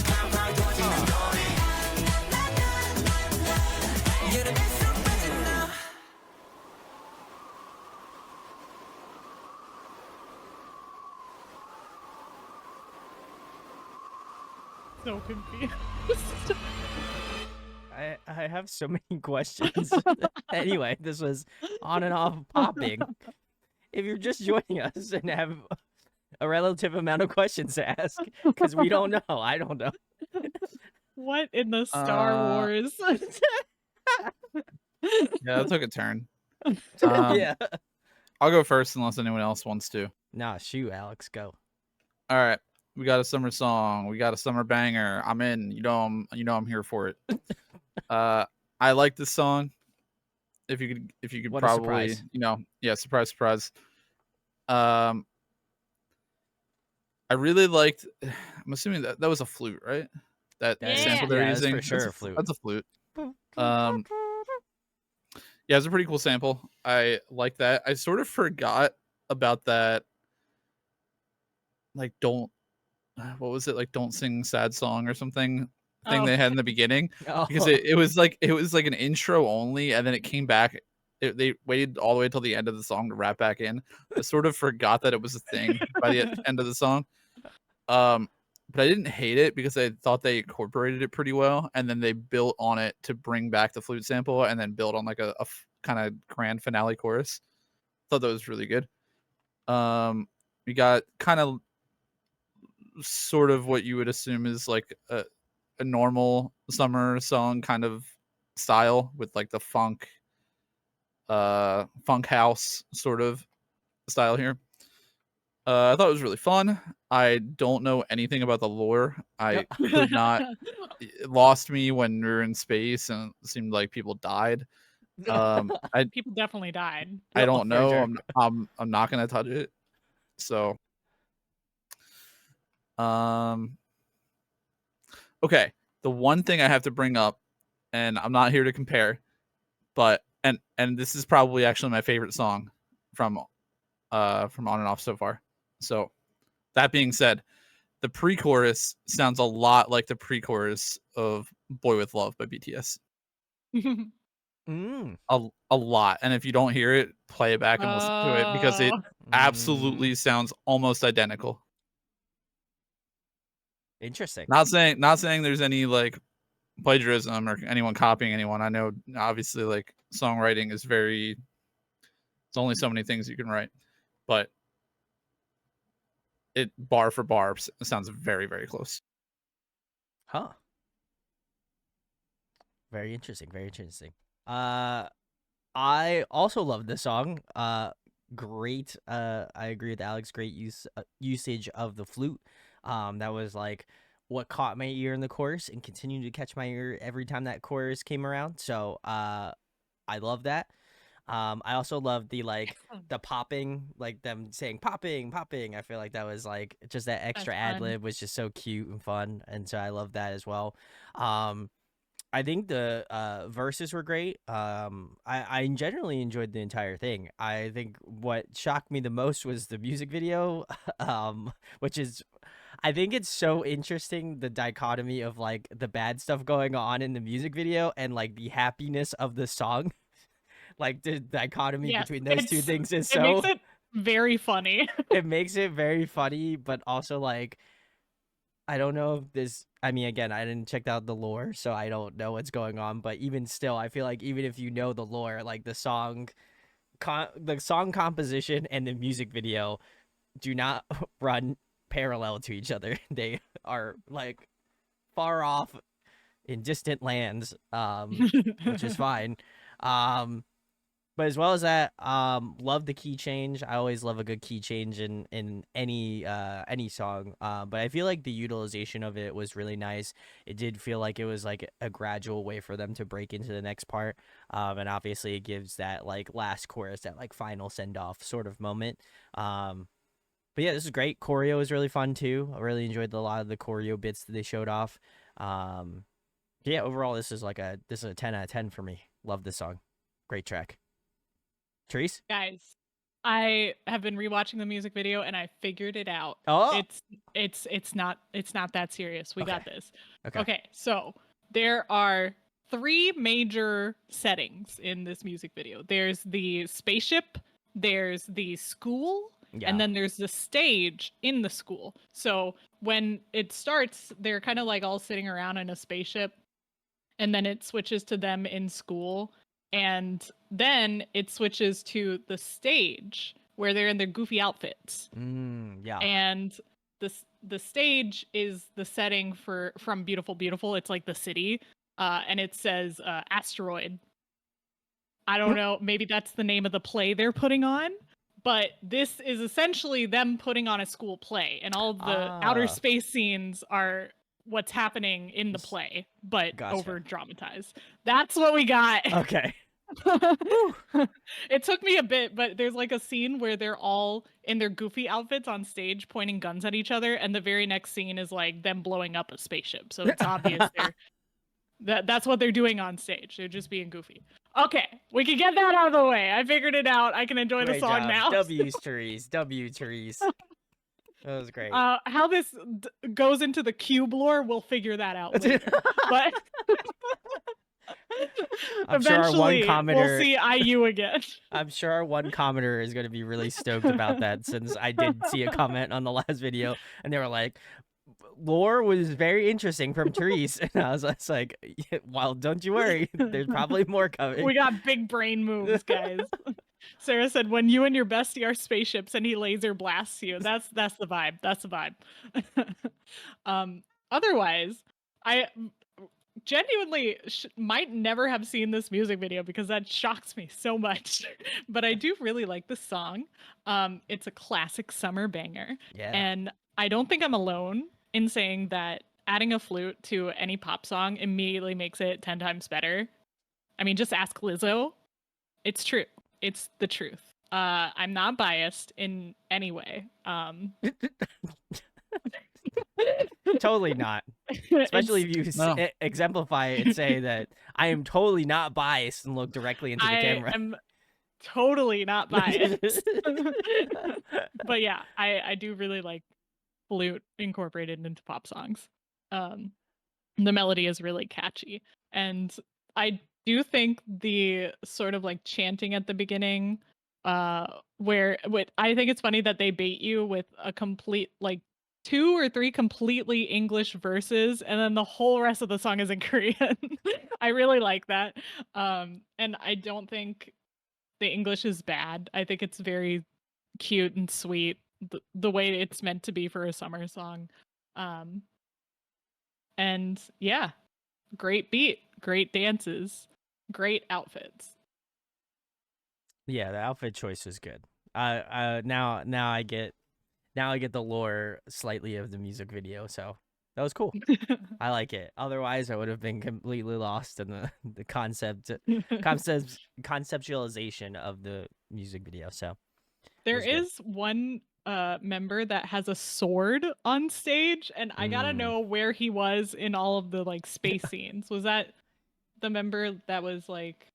감화도지는 노래 여름이 쏟아진다 So confused. I have so many questions. Anyway, this was on and off popping. If you're just joining us and have a relative amount of questions to ask, because we don't know, I don't know. What in the Star Wars? Yeah, that took a turn. Um, Yeah. I'll go first unless anyone else wants to. Nah, shoot, Alex, go. All right, we got a summer song. We got a summer banger. I'm in. You know, I'm here for it. I like this song. If you could What a probably, surprise. yeah, surprise. I really liked. I'm assuming that was a flute, right? That Yeah. sample they're Yeah, that's using. for sure that's a flute. That's a flute. Yeah, it's a pretty cool sample. I like that. I sort of forgot about that. Like, what was it? Like, don't sing sad song or something thing Oh. they had in the beginning, Oh, because it was like an intro only, and then it came back. They waited all the way till the end of the song to wrap back in. I sort of forgot that it was a thing by the end of the song. But I didn't hate it because I thought they incorporated it pretty well, and then they built on it to bring back the flute sample, and then build on like a kind of grand finale chorus. Thought that was really good. We got kind of sort of what you would assume is like a normal summer song kind of style with like the funk house sort of style here. I thought it was really fun. I don't know anything about the lore. I could not. It lost me when we were in space and it seemed like people died. People definitely died. I Oh, don't for know. sure. I'm not gonna touch it. So, okay. The one thing I have to bring up, and I'm not here to compare, but and this is probably actually my favorite song from On and Off so far. So, that being said, the pre-chorus sounds a lot like the pre-chorus of Boy With Love by BTS. Mm. A lot. And if you don't hear it, play it back and listen to it because it Oh. absolutely sounds almost identical. Interesting. Not saying there's any like plagiarism or anyone copying anyone. I know obviously like songwriting is it's only so many things you can write, but it bar for bar sounds very, very close. Huh. Very interesting. Very interesting. I also love this song. Great. I agree with Alex. Great usage of the flute. That was like what caught my ear in the chorus and continued to catch my ear every time that chorus came around. So, I love that. I also love the popping, like them saying popping. I feel like that was like just that extra ad lib was just so cute and fun, and so I love that as well. I think the verses were great. I generally enjoyed the entire thing. I think what shocked me the most was the music video, which is I think it's so interesting, the dichotomy of like the bad stuff going on in the music video and like the happiness of the song. Like the dichotomy Yes, between those two things is it makes so it very funny. it makes it very funny, but also like I don't know if this. I mean, again, I didn't check out the lore, so I don't know what's going on. But even still, I feel like even if you know the lore, like the song composition and the music video do not run parallel to each other. They are like far off in distant lands, which is fine. But as well as that, love the key change. I always love a good key change in any song. But I feel like the utilization of it was really nice. It did feel like it was like a gradual way for them to break into the next part. And obviously it gives that like last chorus, that like final send off sort of moment. But yeah, this is great. Choreo is really fun too. I really enjoyed a lot of the choreo bits that they showed off. Yeah, overall this is a 10 out of 10 for me. Love this song. Great track. Therese? Guys, I have been rewatching the music video and I figured it out. Oh, It's not that serious. We got this. okay. Okay, so there are 3 major settings in this music video. There's the spaceship, there's the school, Yeah. and then there's the stage in the school. So when it starts, they're kind of like all sitting around in a spaceship, and then it switches to them in school. And then it switches to the stage where they're in their goofy outfits. Yeah. And the stage is the setting from Beautiful Beautiful. It's like the city. And it says asteroid. I don't know, maybe that's the name of the play they're putting on. But this is essentially them putting on a school play, and all of the outer space scenes are what's happening in the play, but over dramatized. That's what we got. Okay. It took me a bit, but there's like a scene where they're all in their goofy outfits on stage pointing guns at each other, and the very next scene is like them blowing up a spaceship. So it's obvious that's what they're doing on stage. They're just being goofy. Okay, we can get that out of the way. I figured it out. I can enjoy the song now. W's, Therese. W, Therese. That was great. How this goes into the cube lore, we'll figure that out later. But I'm sure our one commenter, we'll see IU again. I'm sure our one commenter is going to be really stoked about that, since I did see a comment on the last video, and they were like, lore was very interesting from Therese. And I was like, yeah, well, don't you worry. There's probably more coming. We got big brain moves, guys. Sarah said, when you and your bestie are spaceships and he laser blasts you, that's the vibe. That's the vibe. Otherwise, I genuinely might never have seen this music video because that shocks me so much. But I do really like the song. It's a classic summer banger. Yeah. And I don't think I'm alone in saying that adding a flute to any pop song immediately makes it 10 times better. I mean, just ask Lizzo. It's true. It's the truth. I'm not biased in any way. Totally not. Especially if you exemplify it and say that I am totally not biased and look directly into the camera. I am totally not biased. But yeah, I do really like flute incorporated into pop songs. The melody is really catchy, and I do think the sort of like chanting at the beginning, where I think it's funny that they bait you with a complete like 2 or 3 completely English verses, and then the whole rest of the song is in Korean. I really like that. And I don't think the English is bad. I think it's very cute and sweet, the way it's meant to be for a summer song. And yeah, great beat, great dances, great outfits. Yeah, the outfit choice was good. Now I get the lore slightly of the music video, so that was cool. I like it. Otherwise, I would have been completely lost in the conceptualization of the music video. So there is one member that has a sword on stage, and I gotta know where he was in all of the like space scenes. Was that the member that was like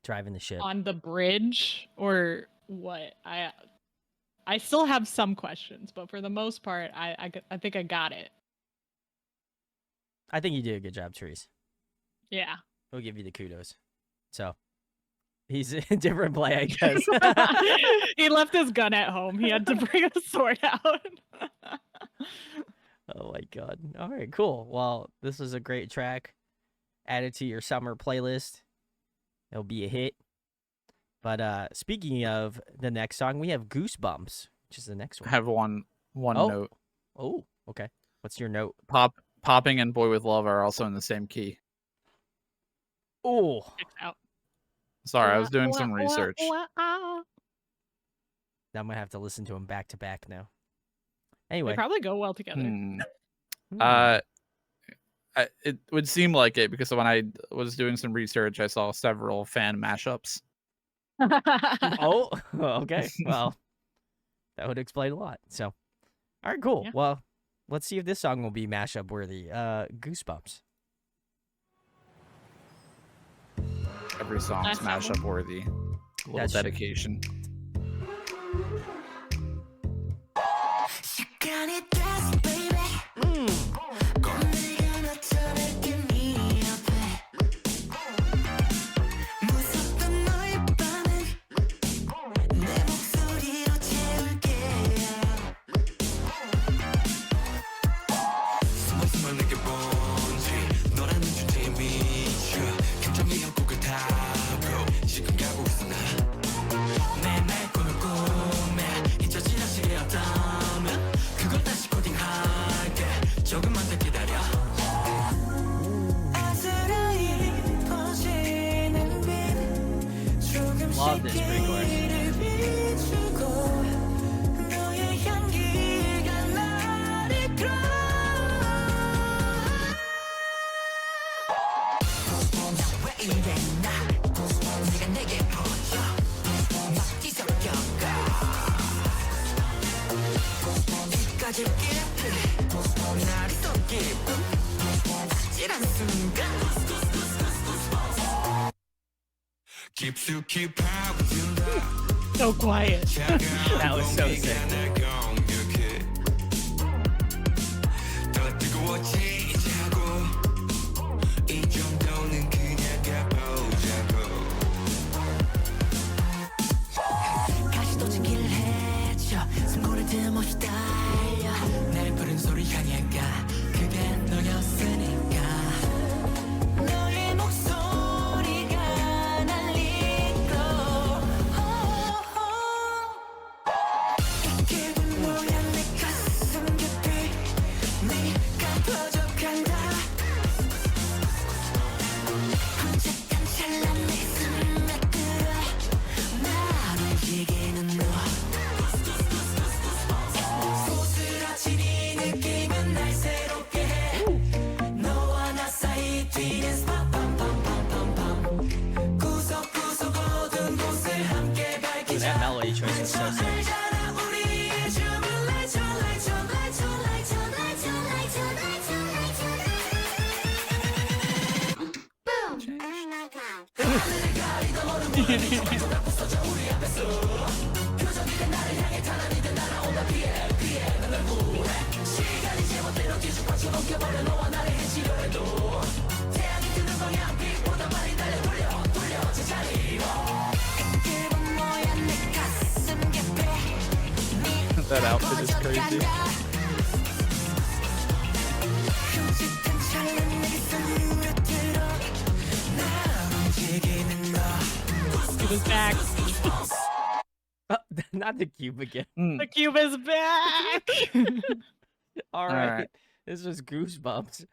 driving the ship on the bridge, or what? I still have some questions, but for the most part, I think I got it. I think you did a good job, Therese. Yeah. We'll give you the kudos. So he's a different play, I guess. He left his gun at home. He had to bring a sword out. Oh my god. All right, cool. Well, this was a great track. Add it to your summer playlist. It'll be a hit. But speaking of the next song, we have Goosebumps, which is the next I one. have one note. Oh, okay. What's your note? Popping and Boy with Love are also in the same key. Oh. Out. Sorry, I was doing some research. Now I'm gonna have to listen to them back to back now. Anyway, They probably go well together. It would seem like it because when I was doing some research, I saw several fan mashups. Oh, okay. Well, that would explain a lot. So, all right, cool. Yeah. Well, let's see if this song will be mashup worthy. Goosebumps. Every song's mashup worthy. A little dedication. Love this pre-chorus. So quiet. That was so sick. That melody choice was so sick. That outfit is crazy. Cube is back. Not the cube again. The cube is back. All right. This was Goosebumps.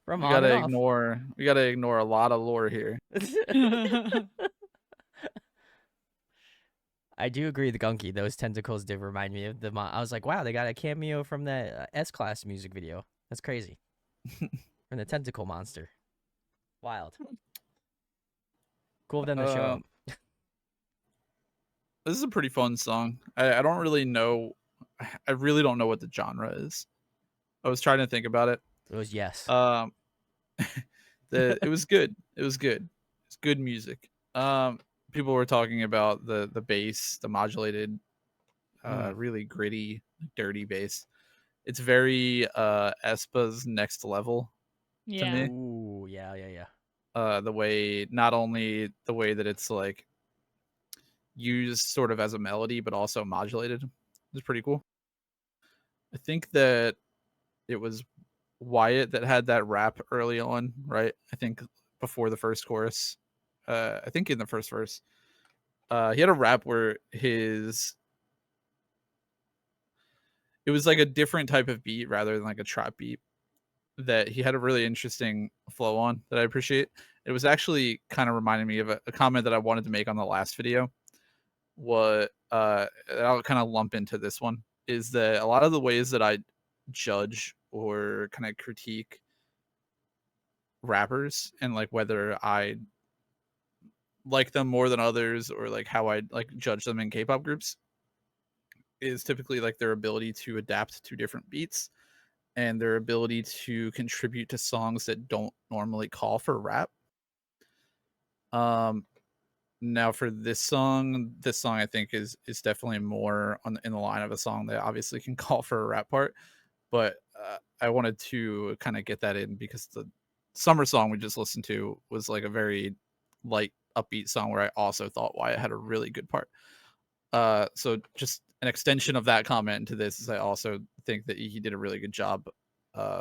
From We gotta ignore a lot of lore here. I do agree with Gunky. Those tentacles did remind me of I was like, wow, they got a cameo from that S-Class music video. That's crazy. From the tentacle monster. Wild. Cool of them to show up. This is a pretty fun song. I don't really know. I really don't know what the genre is. I was trying to think about it. It was yes. It was good. It was good. It's good music. People were talking about the bass, the modulated really gritty, dirty bass. It's very aespa's Next Level to Yeah. me. Ooh, yeah, yeah, yeah. The way, not only the way that it's like used sort of as a melody, but also modulated, is pretty cool. I think that it was Wyatt that had that rap early on, right? I think before the first chorus. I think in the first verse, he had a rap where it was like a different type of beat rather than like a trap beat that he had a really interesting flow on that I appreciate. It was actually kind of reminding me of a comment that I wanted to make on the last video. What I'll kind of lump into this one is that a lot of the ways that I judge or kind of critique rappers and like whether I like them more than others or like how I like judge them in K-pop groups is typically like their ability to adapt to different beats and their ability to contribute to songs that don't normally call for rap. Now for this song I think is definitely more in the line of a song that obviously can call for a rap part, but I wanted to kind of get that in because the summer song we just listened to was like a very light upbeat song where I also thought Wyatt had a really good part. So just an extension of that comment into this is I also think that he did a really good job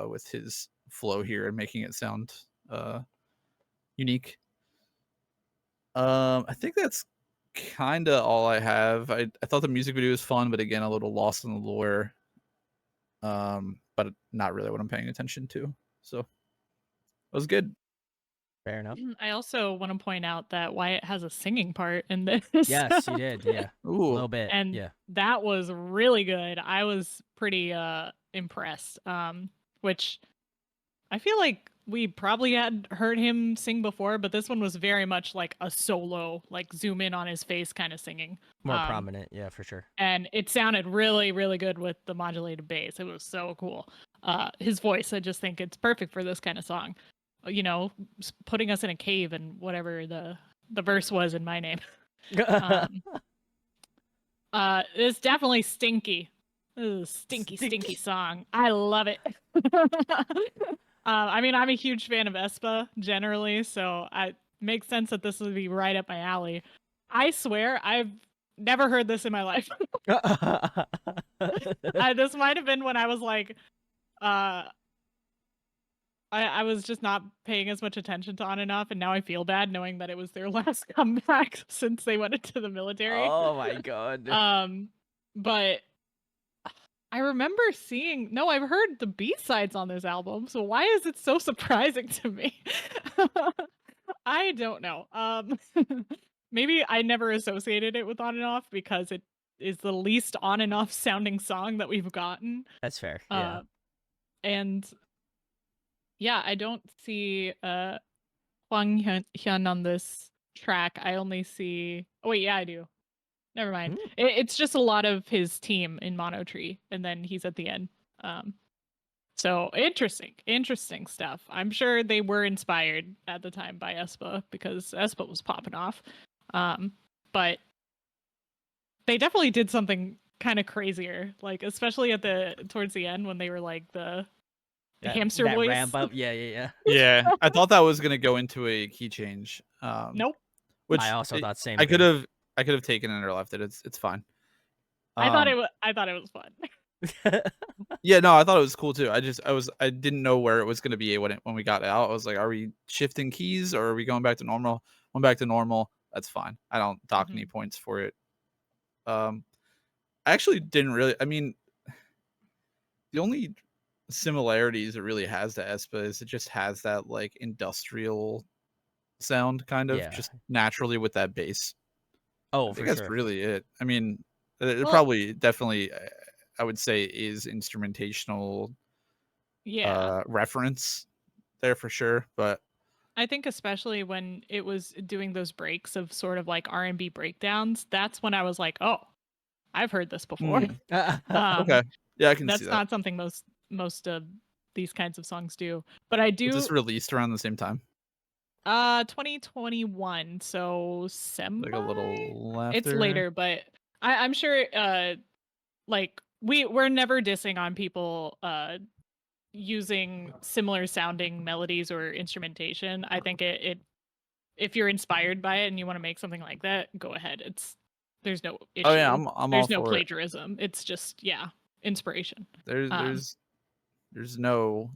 with his flow here and making it sound unique. I think that's kind of all I have. I thought the music video was fun, but again, a little lost in the lore. But not really what I'm paying attention to. So it was good. Fair enough. I also want to point out that Wyatt has a singing part in this. Yes, he did. Yeah, a Ooh, little bit. And yeah, that was really good. I was pretty impressed. Which I feel like we probably had heard him sing before, but this one was very much like a solo, like zoom in on his face kind of singing. more prominent. Yeah, for sure. And it sounded really, really good with the modulated bass. It was so cool. His voice, I just think it's perfect for this kind of song. You know, putting us in a cave and whatever the verse was in My Name. It's definitely stinky. This is a stinky song. I love it. I mean, I'm a huge fan of aespa generally, so it makes sense that this would be right up my alley. I swear, I've never heard this in my life. This might have been when I was like, I was just not paying as much attention to On and Off, and now I feel bad knowing that it was their last comeback since they went into the military. Oh my god. But I remember I've heard the B-sides on this album, so why is it so surprising to me? I don't know. Maybe I never associated it with On and Off because it is the least On and Off sounding song that we've gotten. That's fair. Yeah. And yeah, I don't see Hwang Hyun on this track. I only see. Oh wait, yeah, I do. Never mind. It's just a lot of his team in Mono Tree, and then he's at the end. So interesting stuff. I'm sure they were inspired at the time by aespa because aespa was popping off. But they definitely did something kind of crazier, like especially towards the end when they were like the hamster that voice. ramp up. Yeah. yeah. I thought that was gonna go into a key change. Nope. Which I also thought same. I could have taken it or left it. It's fine. I thought it was fun. Yeah, no, I thought it was cool too. I didn't know where it was going to be when we got out. I was like, are we shifting keys or are we going back to normal? Went back to normal. That's fine. I don't dock any points for it. I actually didn't really. I mean, the only similarities it really has to aespa is it just has that like industrial sound kind of just naturally with that bass. Oh, I think for that's sure. really it. I mean, it probably definitely I would say is instrumentational reference there for sure, but I think especially when it was doing those breaks of sort of like R&B breakdowns, that's when I was like, oh, I've heard this before. Okay, yeah, I can see that's that. not something most of these kinds of songs do, but I do. Was this released around the same time? 2021, so Like a little after. It's later, but I'm sure like we're never dissing on people using similar sounding melodies or instrumentation. I think it if you're inspired by it and you want to make something like that, go ahead. There's no issue. Oh yeah, I'm all There's no for it. plagiarism. It's just inspiration. There's no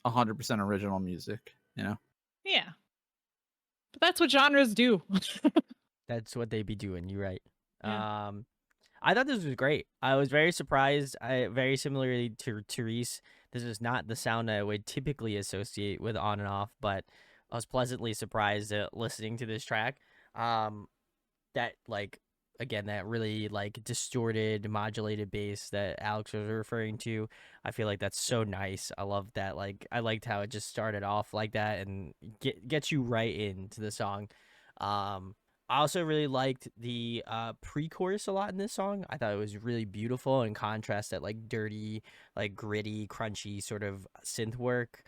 100% original music, you know. Yeah. But that's what genres do. That's what they be doing. You're right. Yeah. I thought this was great. I was very surprised. Very similarly to Therese, this is not the sound I would typically associate with On and Off, but I was pleasantly surprised at listening to this track. That like again that really like distorted modulated bass that Alex was referring to. I feel like that's so nice. I love that. Like I liked how it just started off like that and gets you right into the song. I also really liked the pre-chorus a lot in this song. I thought it was really beautiful in contrast that like dirty, like gritty, crunchy sort of synth work,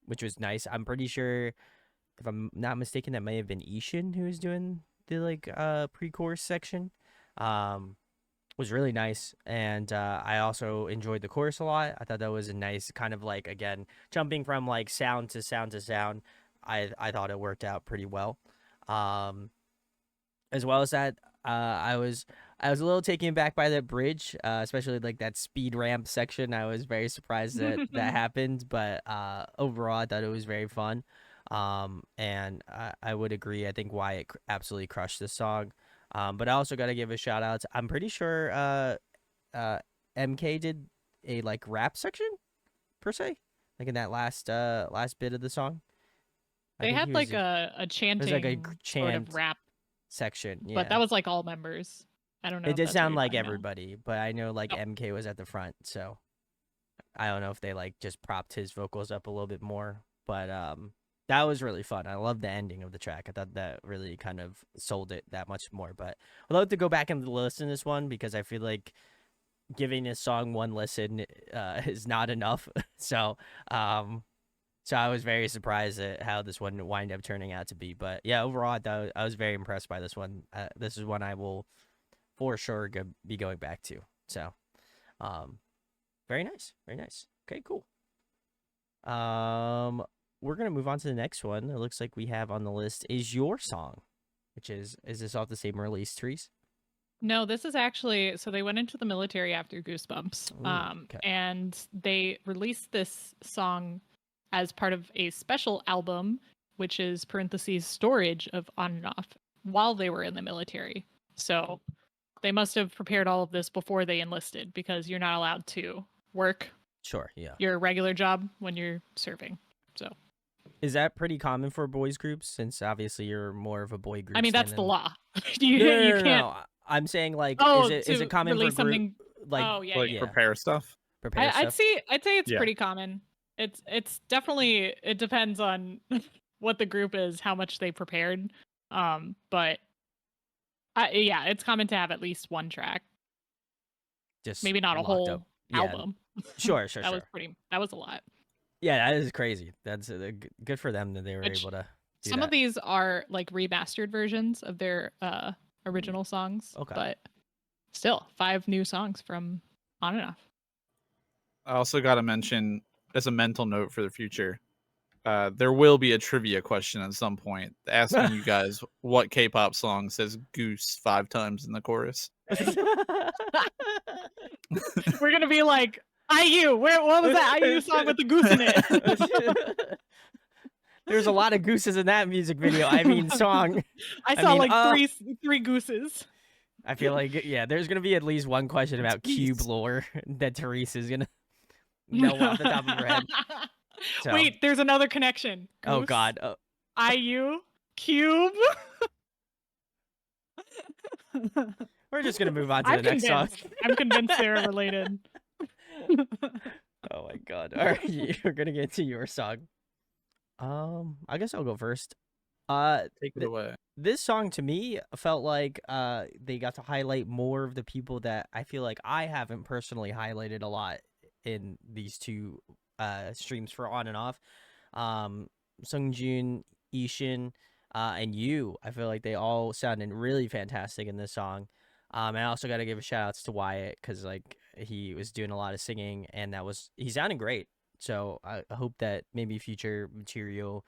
which was nice. I'm pretty sure, if I'm not mistaken, that may have been Ishin who was doing the like pre-chorus section. Was really nice, and I also enjoyed the chorus a lot. I thought that was a nice kind of like, again, jumping from like sound to sound to sound. I thought it worked out pretty well. As well as that, I was a little taken back by that bridge, especially like that speed ramp section. I was very surprised that that happened, but overall, I thought it was very fun. And I would agree. I think Wyatt absolutely crushed this song. But I also got to give a shout out. I'm pretty sure MK did a like rap section per se, like in that last bit of the song. They had like a chanting, like a sort of rap section, yeah. But that was like all members. I don't know. It did sound like everybody, everybody, but I know like MK was at the front, so I don't know if they like just propped his vocals up a little bit more. But that was really fun. I love the ending of the track. I thought that really kind of sold it that much more. But I'd love to go back and listen to this one because I feel like giving this song one listen is not enough. So I was very surprised at how this one wind up turning out to be. But yeah, overall, I was very impressed by this one. This is one I will for sure be going back to. So, very nice, very nice. Okay, cool. We're gonna move on to the next one. It looks like we have on the list is Your Song, which is this off the same release, Therese? No, this is actually, so they went into the military after Goosebumps. Ooh, okay. And they released this song as part of a special album, which is parentheses storage of On and Off while they were in the military. So they must have prepared all of this before they enlisted because you're not allowed to work your regular job when you're serving. So is that pretty common for boys groups, since obviously you're more of a boy group? I mean, that's the law. you can't. No. I'm saying like, is it common for something like prepare stuff? I'd say it's pretty common. It's definitely, it depends on what the group is, how much they prepared. But it's common to have at least one track. Just maybe not a whole album. Sure. That was a lot. Yeah, that is crazy. That's good for them that they were able to do some that. of these are like remastered versions of their original songs. Okay. But still, 5 new songs from On and Off. I also got to mention, as a mental note for the future, there will be a trivia question at some point asking you guys what K-pop song says goose 5 times in the chorus. We're gonna be like, IU, what was that IU song with the goose in it? There's a lot of gooses in that music video. I mean, song. I saw three gooses. I feel like, there's gonna be at least one question about Cube lore that Therese is gonna know off the top of her head. So. Wait, there's another connection. Goose, oh God. IU, Cube. We're just gonna move on to the next song. I'm convinced they're related. Oh my God! All right, we're gonna get to Your Song. I guess I'll go first. Take it away. This song to me felt like they got to highlight more of the people that I feel like I haven't personally highlighted a lot in these 2 streams for On and Off. Sungjoon, Ishin, and you. I feel like they all sounded really fantastic in this song. And I also got to give a shout outs to Wyatt because like he was doing a lot of singing and he sounded great. So I hope that maybe future material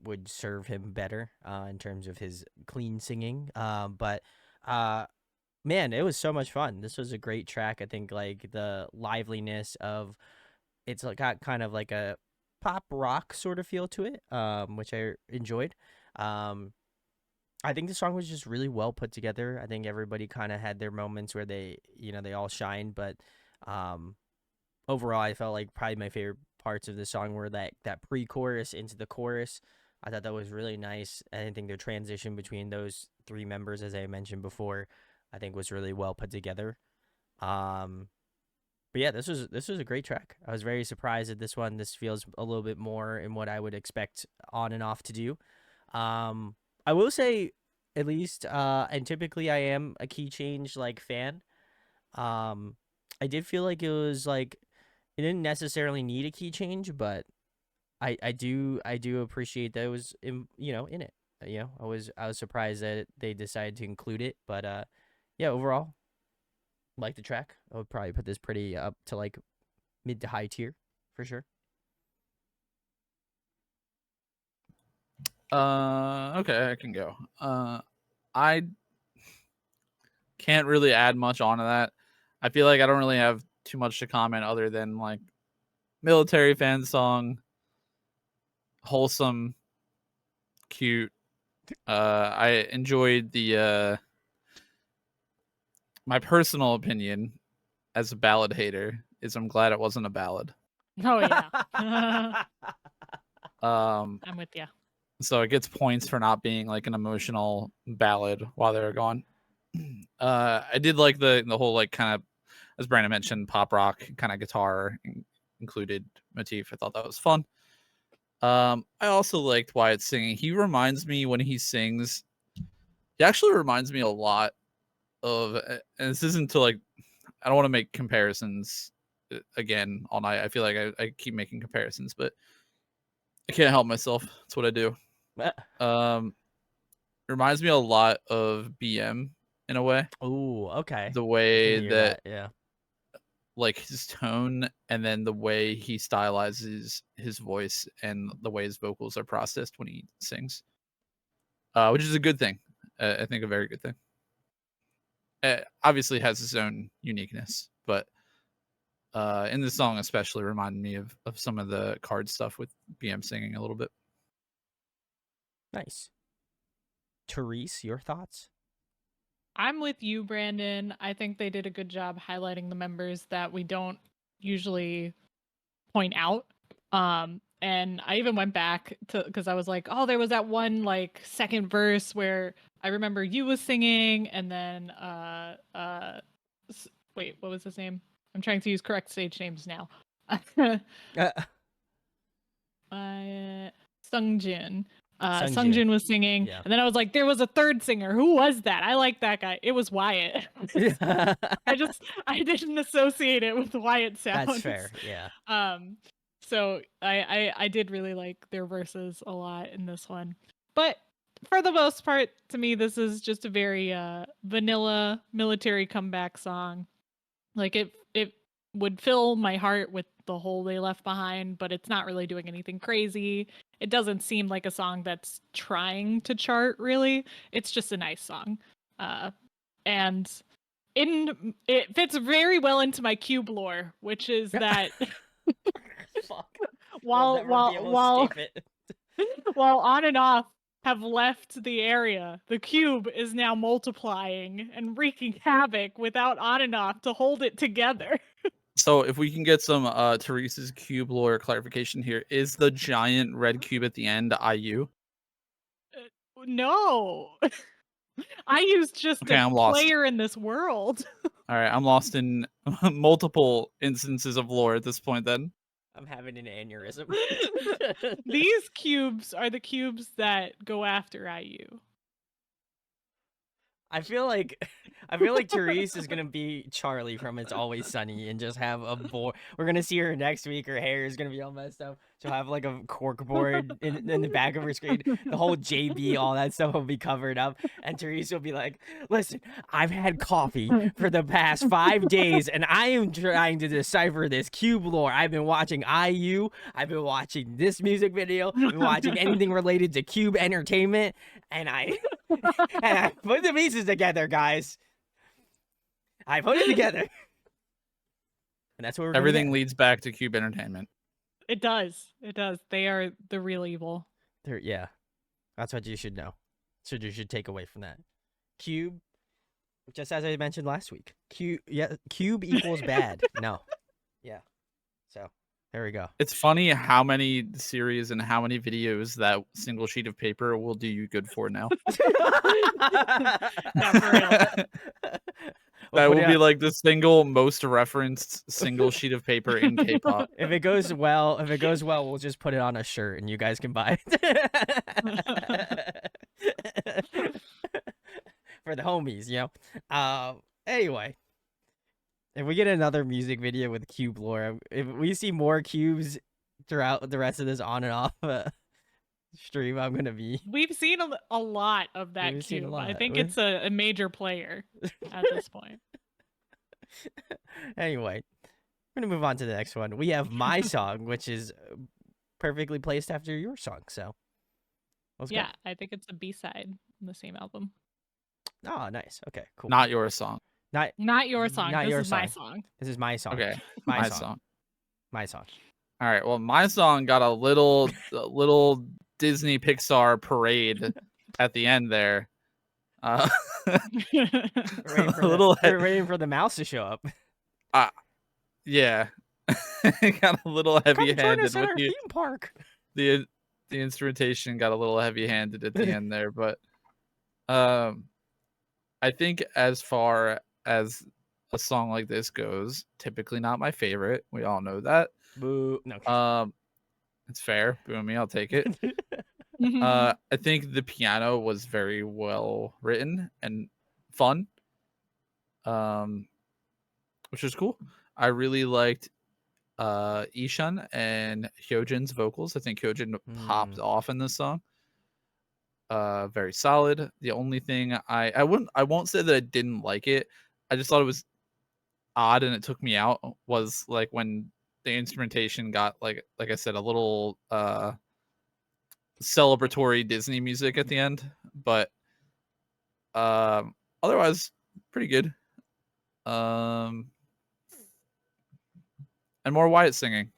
would serve him better in terms of his clean singing. But man, it was so much fun. This was a great track. I think like the liveliness of it's like got kind of like a pop rock sort of feel to it, which I enjoyed. I think the song was just really well put together. I think everybody kind of had their moments where they all shined, but overall, I felt like probably my favorite parts of the song were that pre-chorus into the chorus. I thought that was really nice. I think the transition between those three members, as I mentioned before, I think was really well put together. But yeah, this was a great track. I was very surprised at this one. This feels a little bit more in what I would expect On and Off to do. I will say, at least, and typically I am a key change like fan. I did feel like it was like it didn't necessarily need a key change, but I do appreciate that it was in it. I was surprised that they decided to include it, but yeah, overall, like the track. I would probably put this pretty up to like mid to high tier for sure. Okay, I can go. I can't really add much onto that. I feel like I don't really have too much to comment other than like military fan song, wholesome, cute. I enjoyed the my personal opinion as a ballad hater is I'm glad it wasn't a ballad. Oh yeah. I'm with you. So it gets points for not being like an emotional ballad while they're gone. I did like the whole like kind of, as Brandon mentioned, pop rock kind of guitar included motif. I thought that was fun. I also liked Wyatt singing. He reminds me when he sings. He actually reminds me a lot of, and this isn't to like, I don't want to make comparisons again all night. I feel like I keep making comparisons, but I can't help myself. That's what I do. Reminds me a lot of BM in a way. Oh, okay. The way that yeah, like his tone and then the way he stylizes his voice and the way his vocals are processed when he sings, which is a good thing. I think a very good thing. Obviously has its own uniqueness, but in the song especially reminded me of some of the card stuff with BM singing a little bit. Nice. Therese, your thoughts? I'm with you, Brandon. I think they did a good job highlighting the members that we don't usually point out. And I even went back to because I was like, oh, there was that one like second verse where I remember you was singing, and then wait, what was his name? I'm trying to use correct stage names now. Sungjin. Sungjin was singing, and then I was like, there was a third singer. Who was that? I like that guy. It was Wyatt. I didn't associate it with Wyatt sounds. That's fair. Yeah. So I did really like their verses a lot in this one, but for the most part, to me, this is just a very vanilla military comeback song. Like it would fill my heart with the hole they left behind, but it's not really doing anything crazy. It doesn't seem like a song that's trying to chart, really. It's just a nice song. And it fits very well into my Cube lore, which is that while On and Off have left the area, the Cube is now multiplying and wreaking havoc without On and Off to hold it together. So if we can get some Therese's cube lore clarification here, is the giant red cube at the end IU? No. IU's just a player in this world. All right, I'm lost in multiple instances of lore at this point then. I'm having an aneurysm. These cubes are the cubes that go after IU. I feel like Therese is gonna be Charlie from It's Always Sunny and just have a board. We're gonna see her next week. Her hair is gonna be all messed up. She'll have like a cork board in the back of her screen. The whole JB, all that stuff will be covered up, and Therese will be like, "Listen, I've had coffee for the past 5 days, and I am trying to decipher this Cube lore. I've been watching IU. I've been watching this music video. I've been watching anything related to Cube Entertainment, and I." And I put the pieces together, guys. I put it together. And that's what we're Everything leads back to Cube Entertainment. It does. It does. They are the real evil. Yeah. That's what you should know. So you should take away from that. Cube, just as I mentioned last week. Cube equals bad. No. Yeah. So there we go. It's funny how many series and how many videos that single sheet of paper will do you good for now. Yeah, for real. That will be like the single most referenced single sheet of paper in K-pop. If it goes well, we'll just put it on a shirt and you guys can buy it. For the homies, you know. Anyway. If we get another music video with Cube lore, if we see more cubes throughout the rest of this on and off stream, I'm gonna be. We've seen a lot of that cube. I think it's a major player at this point. Anyway, we're gonna move on to the next one. We have My Song, which is perfectly placed after your song. So, let's go. I think it's a B-side on the same album. Oh, nice. Okay, cool. Not your song. Not your song. Not this your is song. my song. This is my song. Okay, My song. My song. All right. Well, my song got a little Disney Pixar parade at the end there. We're waiting for the mouse to show up. Yeah. It got a little heavy-handed with our theme park. The instrumentation got a little heavy-handed at the end there, but I think as far as a song like this goes, typically not my favorite. We all know that. Boo. No. It's fair. Boo me, I'll take it. I think the piano was very well written and fun, which was cool. I really liked Ishan and Hyojin's vocals. I think Hyojin popped off in this song. Very solid. The only thing I won't say that I didn't like it. I just thought it was odd and it took me out was like when the instrumentation got like I said, a little celebratory Disney music at the end, but otherwise pretty good. And more Wyatt singing.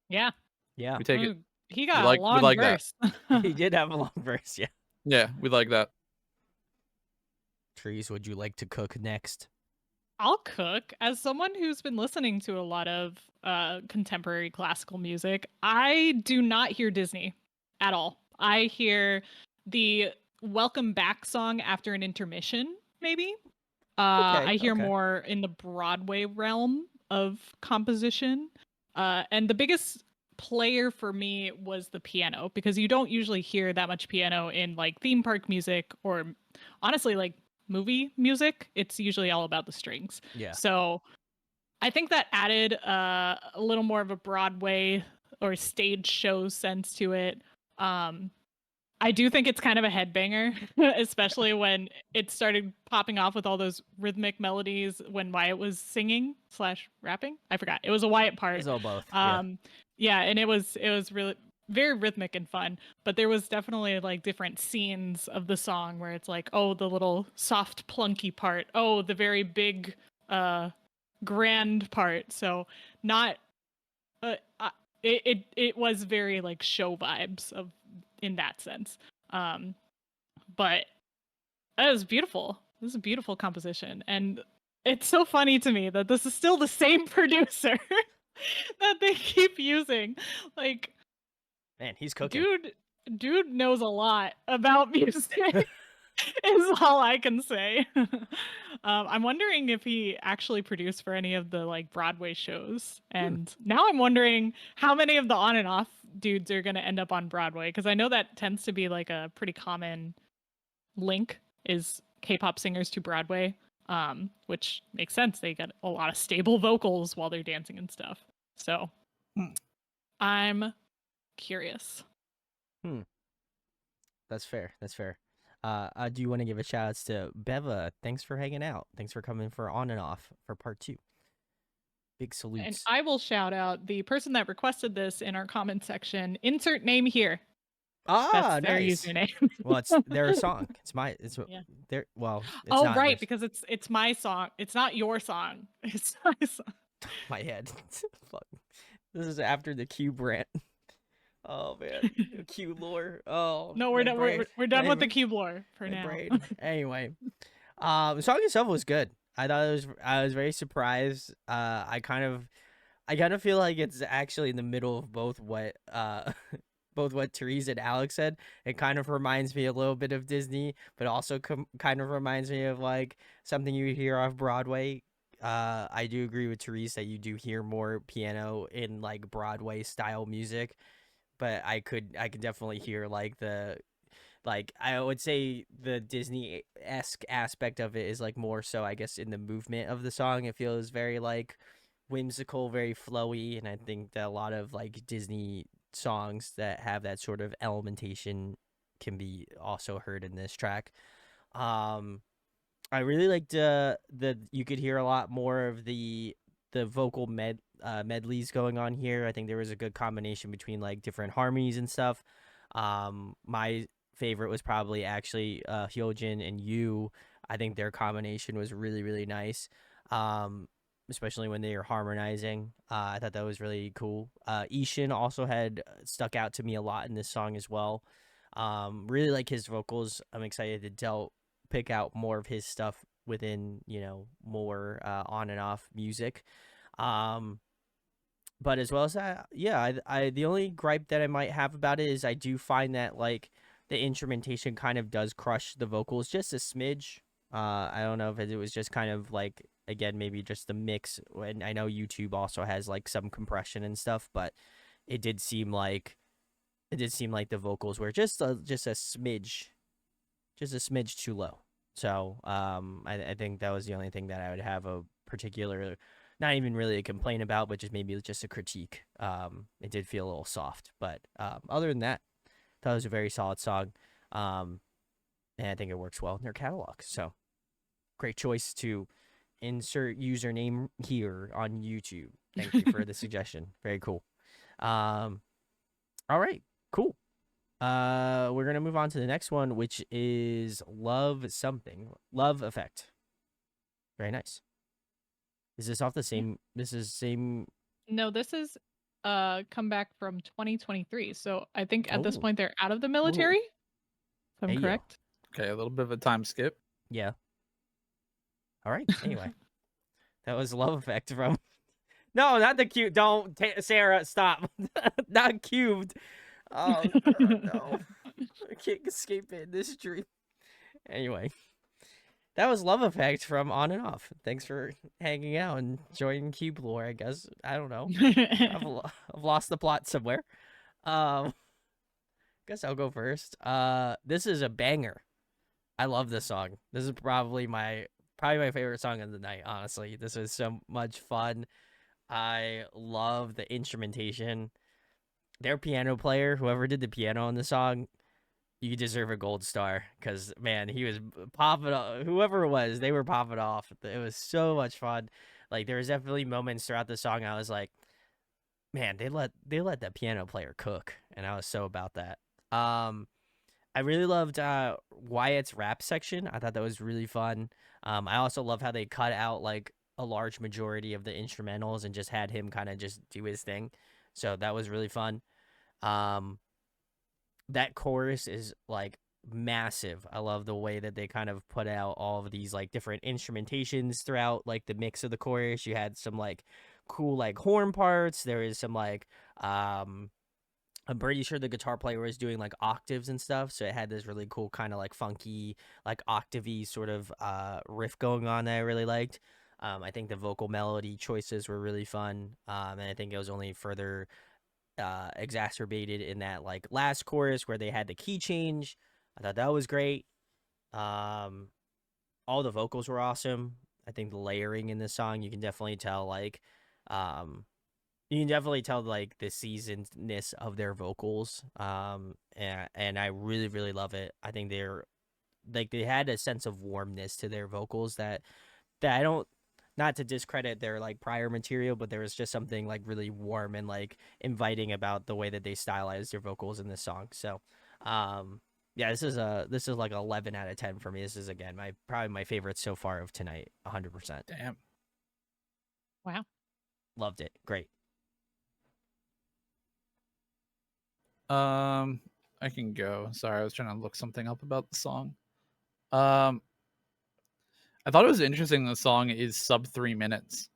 Yeah. We take it. He got a long verse. He did have a long verse, yeah. Yeah, we like that. Trees, would you like to cook next? I'll cook. As someone who's been listening to a lot of contemporary classical music, I do not hear Disney at all. I hear the welcome back song after an intermission, maybe. I hear more in the Broadway realm of composition. And the biggest player for me was the piano, because you don't usually hear that much piano in like theme park music or honestly like movie music. It's usually all about the strings. Yeah. So I think that added a little more of a Broadway or stage show sense to it. I do think it's kind of a headbanger, especially when it started popping off with all those rhythmic melodies when Wyatt was singing / rapping. I forgot. It was a Wyatt part. It was all both. Yeah, and it was really very rhythmic and fun, but there was definitely like different scenes of the song where it's like, oh, the little soft plunky part, oh, the very big grand part. So not it was very like show vibes of in that sense. But it was beautiful. This is a beautiful composition, and it's so funny to me that this is still the same producer that they keep using. Like, man, he's cooking. Dude knows a lot about music. Is all I can say. I'm wondering if he actually produced for any of the like Broadway shows, and now I'm wondering how many of the on and off dudes are going to end up on Broadway, because I know that tends to be like a pretty common link, is K-pop singers to Broadway, which makes sense. They get a lot of stable vocals while they're dancing and stuff. So I'm curious. That's fair. That's fair. Do you want to give a shout outs to Beva? Thanks for hanging out. Thanks for coming for On and Off for part 2. Big salutes. And I will shout out the person that requested this in our comment section. Insert name here. That's their nice. username. Well, it's their song. It's Yeah. their. Well, it's oh not right, theirs. because it's my song. It's not your song. It's my song. My head. Fuck. This is after the Cube rant. Oh man, Cube lore. Oh No, we're my done. brain. We're done with the My cube lore for now. brain. Anyway, the song itself was good. I was very surprised. I kind of feel like it's actually in the middle of both what both what Therese and Alex said. It kind of reminds me a little bit of Disney, but also kind of reminds me of like something you hear off Broadway. I do agree with Therese that you do hear more piano in like Broadway style music, but I could definitely hear like I would say the Disney-esque aspect of it is like more so I guess in the movement of the song. It feels very like whimsical, very flowy, and I think that a lot of like Disney songs that have that sort of elementation can be also heard in this track. I really liked the you could hear a lot more of the vocal medleys going on here. I think there was a good combination between like different harmonies and stuff. My favorite was probably actually Hyojin and Yu. I think their combination was really, really nice. Especially when they were harmonizing. I thought that was really cool. Ishin also had stuck out to me a lot in this song as well. Really like his vocals. I'm excited to pick out more of his stuff within, more on and off music. But as well as that, yeah, I the only gripe that I might have about it is I do find that like the instrumentation kind of does crush the vocals just a smidge. I don't know if it was just kind of like, again, maybe just the mix. And I know YouTube also has like some compression and stuff, but it did seem like the vocals were just a smidge too low. So I think that was the only thing that I would have a particular, not even really a complaint about, but just maybe just a critique. It did feel a little soft, but other than that, I thought it was a very solid song. And I think it works well in their catalog. So great choice to insert username here on YouTube. Thank you for the suggestion. Very cool. All right, cool. We're gonna move on to the next one, which is Love Effect. Very nice. Is this off the same? This is same. No, this is comeback from 2023. So I think at this Oh. point they're out of the military. If I'm Hey, yo. correct. Okay, a little bit of a time skip. Yeah. All right. Anyway, that was Love Effect from. No, not the cube. Don't, Sarah. Stop. Not cubed. Oh no, I can't escape it in this dream. Anyway, that was Love Effect from On and Off. Thanks for hanging out and joining Cube Lore. I guess I don't know. I've lost the plot somewhere. Guess I'll go first. This is a banger. I love this song. This is probably my favorite song of the night. Honestly, this was so much fun. I love the instrumentation. Their piano player, whoever did the piano on the song, you deserve a gold star, because man, he was popping off. Whoever it was, they were popping off. It was so much fun. Like there was definitely moments throughout the song I was like, man, they let that piano player cook, and I was so about that. I really loved Wyatt's rap section. I thought that was really fun. I also love how they cut out like a large majority of the instrumentals and just had him kind of just do his thing. So that was really fun. That chorus is like massive. I love the way that they kind of put out all of these like different instrumentations throughout like the mix of the chorus. You had some like cool like horn parts. There is some like I'm pretty sure the guitar player was doing like octaves and stuff, so it had this really cool kind of like funky like octavey sort of riff going on that I really liked. I think the vocal melody choices were really fun, and I think it was only further exacerbated in that like last chorus where they had the key change. I thought that was great. all the vocals were awesome. I think the layering in this song, you can definitely tell um like the seasonedness of their vocals. And I really really love it. I think they're like they had a sense of warmness to their vocals that I don't, not to discredit their like prior material, but there was just something like really warm and like inviting about the way that they stylized their vocals in this song. So, yeah, this is like 11 out of 10 for me. This is again my probably my favorite so far of tonight. 100%. Damn. Wow. Loved it. Great. I can go. Sorry, I was trying to look something up about the song. I thought it was interesting the song is sub 3 minutes.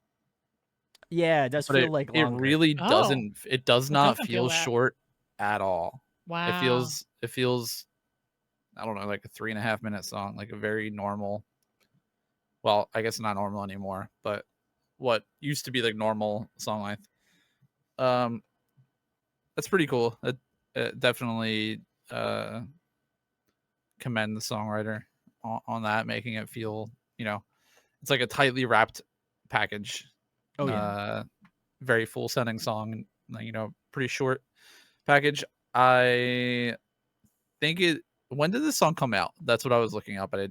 Yeah, it does But feel like it longer. really Oh, doesn't, it does it not doesn't feel feel that. short at all. Wow. It feels I don't know, like a 3.5 minute song, like a very normal, well, I guess not normal anymore, but what used to be like normal song length. That's pretty cool. It definitely commend the songwriter on that, making it feel, it's like a tightly wrapped package. Oh yeah. Very full sounding song, pretty short package. I think when did this song come out? That's what I was looking up, but I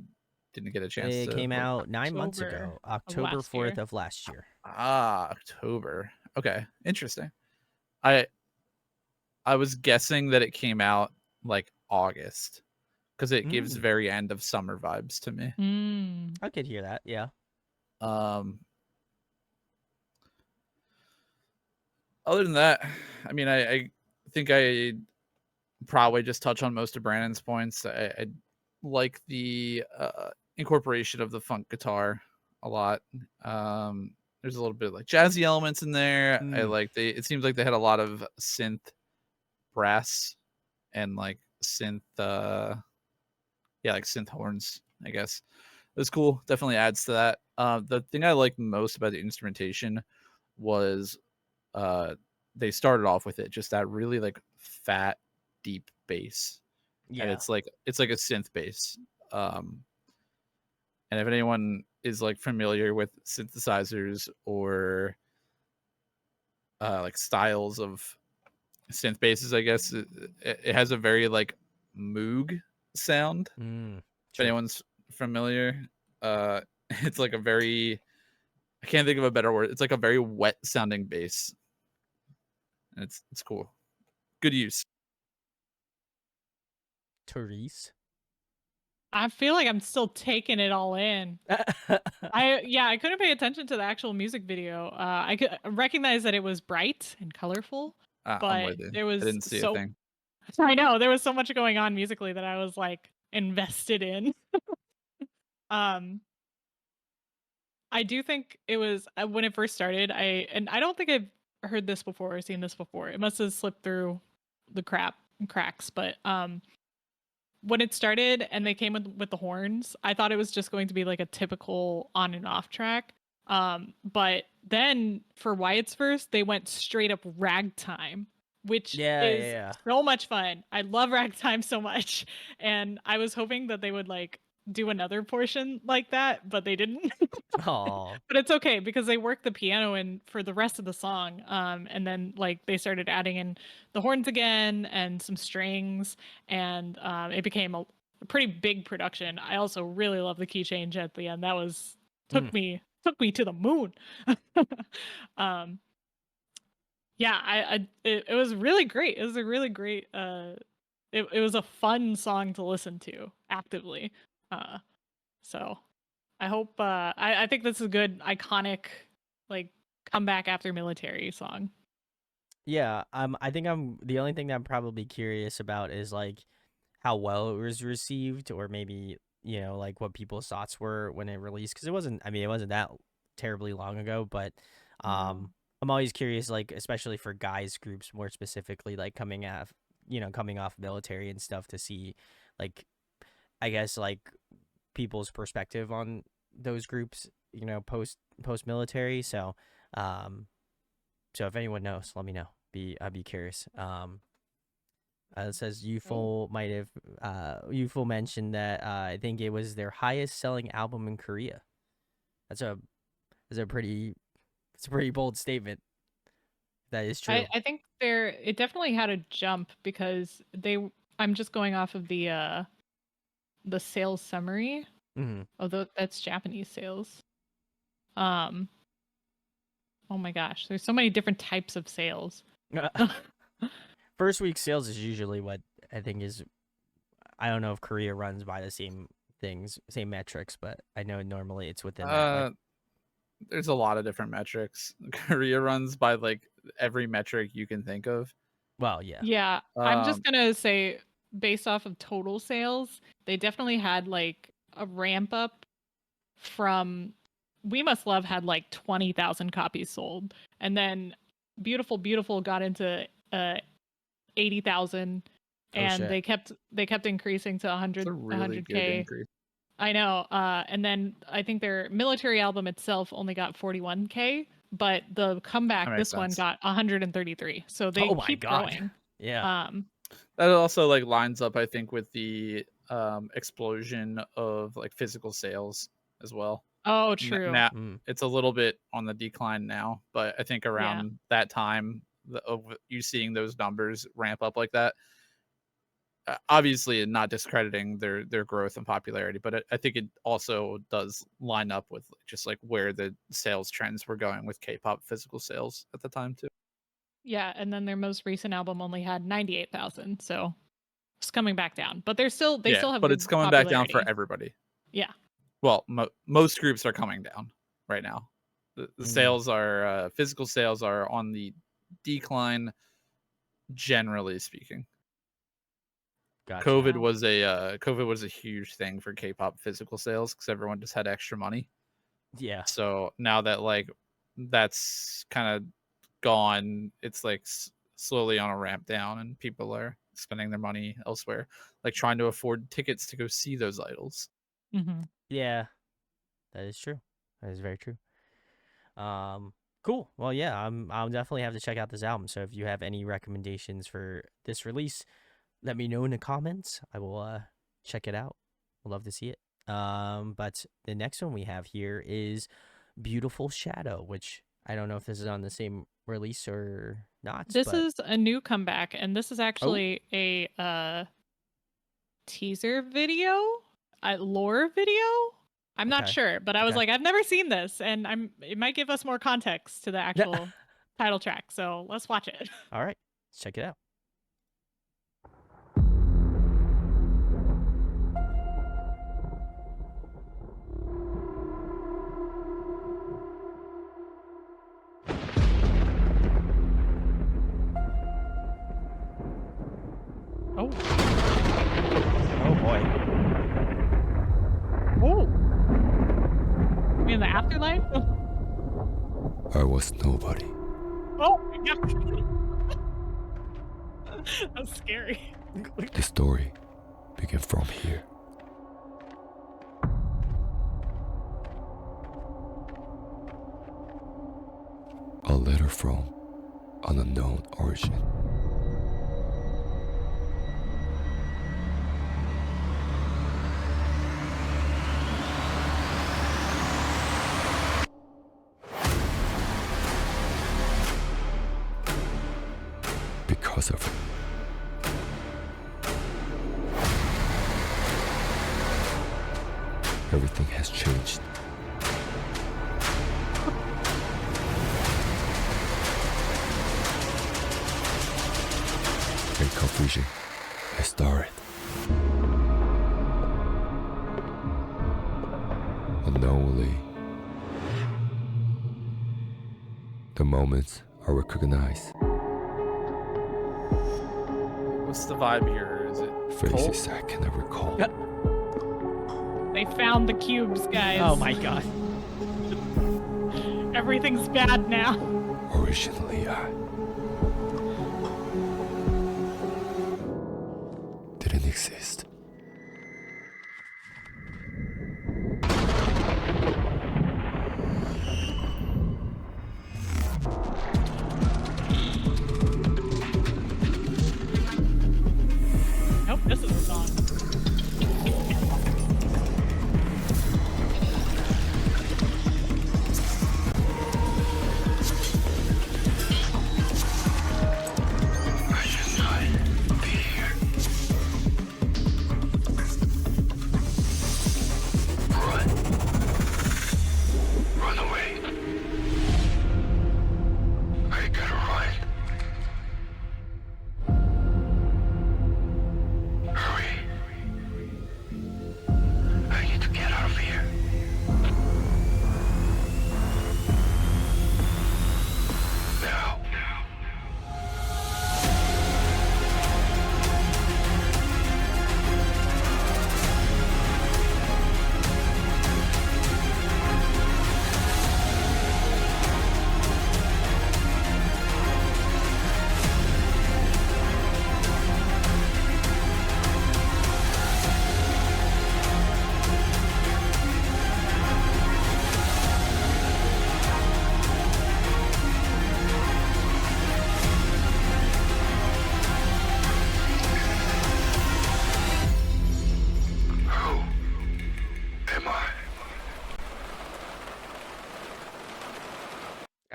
didn't get a chance It to came look. out 9 months October ago, of October last 4th year. of last year. October. Okay, interesting. I was guessing that it came out like August because it gives very end of summer vibes to me. I could hear that. Yeah. Other than that, I mean, I think I probably just touch on most of Brandon's points. I like the incorporation of the funk guitar a lot. There's a little bit of like jazzy elements in there. I like it seems like they had a lot of synth brass and like synth like synth horns, I guess. It was cool. Definitely adds to that. The thing I liked most about the instrumentation was they started off with it just that really like fat, deep bass. Yeah. And it's like a synth bass. And if anyone is like familiar with synthesizers or like styles of synth basses, I guess it has a very like Moog sound. If anyone's familiar, it's like a very, I can't think of a better word. It's like a very wet sounding bass, and it's cool. Good use. Therese. I feel like I'm still taking it all in. I couldn't pay attention to the actual music video. I could recognize that it was bright and colorful, I'm but with you. there was I didn't see a thing. I know there was so much going on musically that I was like invested in. I do think it was when it first started. I don't think I've heard this before or seen this before. It must have slipped through the cracks, but when it started and they came with the horns, I thought it was just going to be like a typical on and off track. But then for Wyatt's verse, they went straight up ragtime, which is so much fun. I love ragtime so much, and I was hoping that they would like do another portion like that, but they didn't. Oh. But it's okay because they worked the piano in for the rest of the song. And then like they started adding in the horns again and some strings, and it became a pretty big production. I also really love the key change at the end. That was took me to the moon. Yeah, it was really great. It was a really great it was a fun song to listen to actively. So I hope I think this is a good iconic like comeback after military song. Yeah, I think I'm the only thing that I'm probably curious about is like how well it was received, or maybe like what people's thoughts were when it released, because it wasn't that terribly long ago, but I'm always curious, like especially for guys groups more specifically, like coming off military and stuff, to see like I guess like people's perspective on those groups, post military. So if anyone knows, let me know. I'd be curious. It says Youthful might have Youthful mentioned that I think it was their highest selling album in Korea. That's a pretty bold statement. That is true. I think it definitely had a jump because I'm just going off of the sales summary. Mm-hmm. Although that's Japanese sales. Oh my gosh, there's so many different types of sales. First week sales is usually what I think is. I don't know if Korea runs by the same metrics, but I know normally it's within that. There's a lot of different metrics. Korea runs by like every metric you can think of. Well, yeah. Yeah, I'm just gonna say, based off of total sales, they definitely had like a ramp up from We Must Love had like 20,000 copies sold, and then Beautiful Beautiful got into 80,000, and they kept increasing to 100. It's a really 100K. good increase. I know. And then I think their military album itself only got 41K, but the comeback, this one got 133. So they keep growing. Yeah. That also like lines up, I think, with the explosion of like physical sales as well. Oh, true. Now it's a little bit on the decline now, but I think around that time, you seeing those numbers ramp up like that, obviously not discrediting their growth and popularity, but I think it also does line up with just like where the sales trends were going with K-pop physical sales at the time too. Yeah, and then their most recent album only had 98,000, so it's coming back down. But they still have. But it's coming back down for everybody. Yeah. Well, most groups are coming down right now. The sales are physical sales are on the decline, generally speaking. Gotcha. COVID was a huge thing for K-pop physical sales because everyone just had extra money. Yeah. So now that like that's kind of gone, it's like slowly on a ramp down, and people are spending their money elsewhere, like trying to afford tickets to go see those idols. Mm-hmm. Yeah, that is true. That is very true. Cool. Well, yeah, I'll definitely have to check out this album. So if you have any recommendations for this release, let me know in the comments. I will check it out. I'd love to see it. But the next one we have here is Beautiful Shadow, which I don't know if this is on the same release or not. This is a new comeback, and this is actually a teaser video, a lore video. I'm not sure, but I was like, I've never seen this, and it might give us more context to the actual title track. So let's watch it. All right, let's check it out. Oh. Oh boy. Oh. You in the afterlife? I was nobody. Oh my god. That's scary. The story began from here. A letter from an unknown origin. Because of it, everything has changed. And confusion has started. Unknowingly, the moments are recognized. What's the vibe here? Is it Faces I cannot recall. They found the cubes, guys. Oh my god. Everything's bad now. Originally, I didn't exist.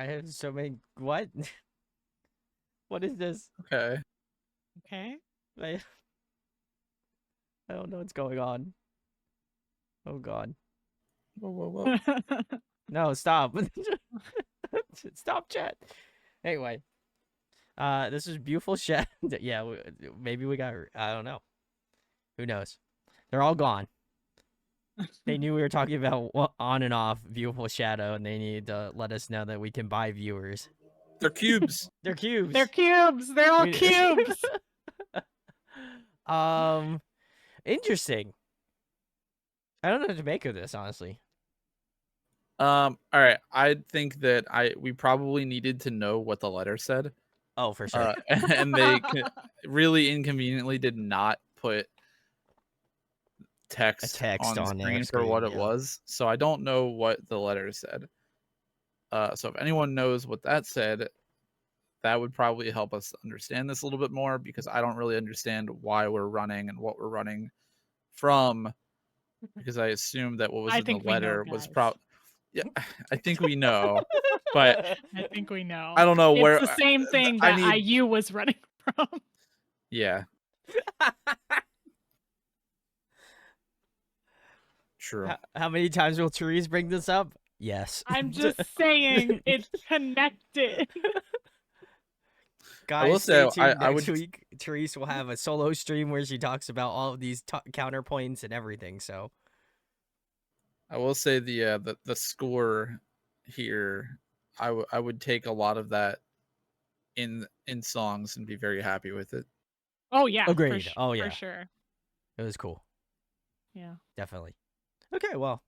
I have so many. What? What is this? Okay. Okay. I don't know what's going on. Oh God. Whoa. No, stop. Stop, chat. Anyway, this is beautiful chat. Yeah, maybe we got. I don't know. Who knows? They're all gone. They knew we were talking about on and off beautiful shadow, and they need to let us know that we can buy viewers. They're cubes. They're cubes. They're cubes. They're all cubes. Interesting. I don't know what to make of this, honestly. All right. I think that we probably needed to know what the letter said. Oh, for sure. And they really inconveniently did not put text on the screen for what it was. So I don't know what the letter said. So if anyone knows what that said, that would probably help us understand this a little bit more, because I don't really understand why we're running and what we're running from, because I assume that what was in the letter was probably. Yeah, I think we know, but I think we know. I don't know where. It's the same thing that IU was running from. Yeah. True. How many times will Therese bring this up? Yes. I'm just saying it's connected. Guys, I will say, next week, Therese will have a solo stream where she talks about all of these counterpoints and everything. So I will say the score here, I would take a lot of that in songs and be very happy with it. Oh yeah, agreed. For sure. It was cool. Yeah, definitely. Okay, well.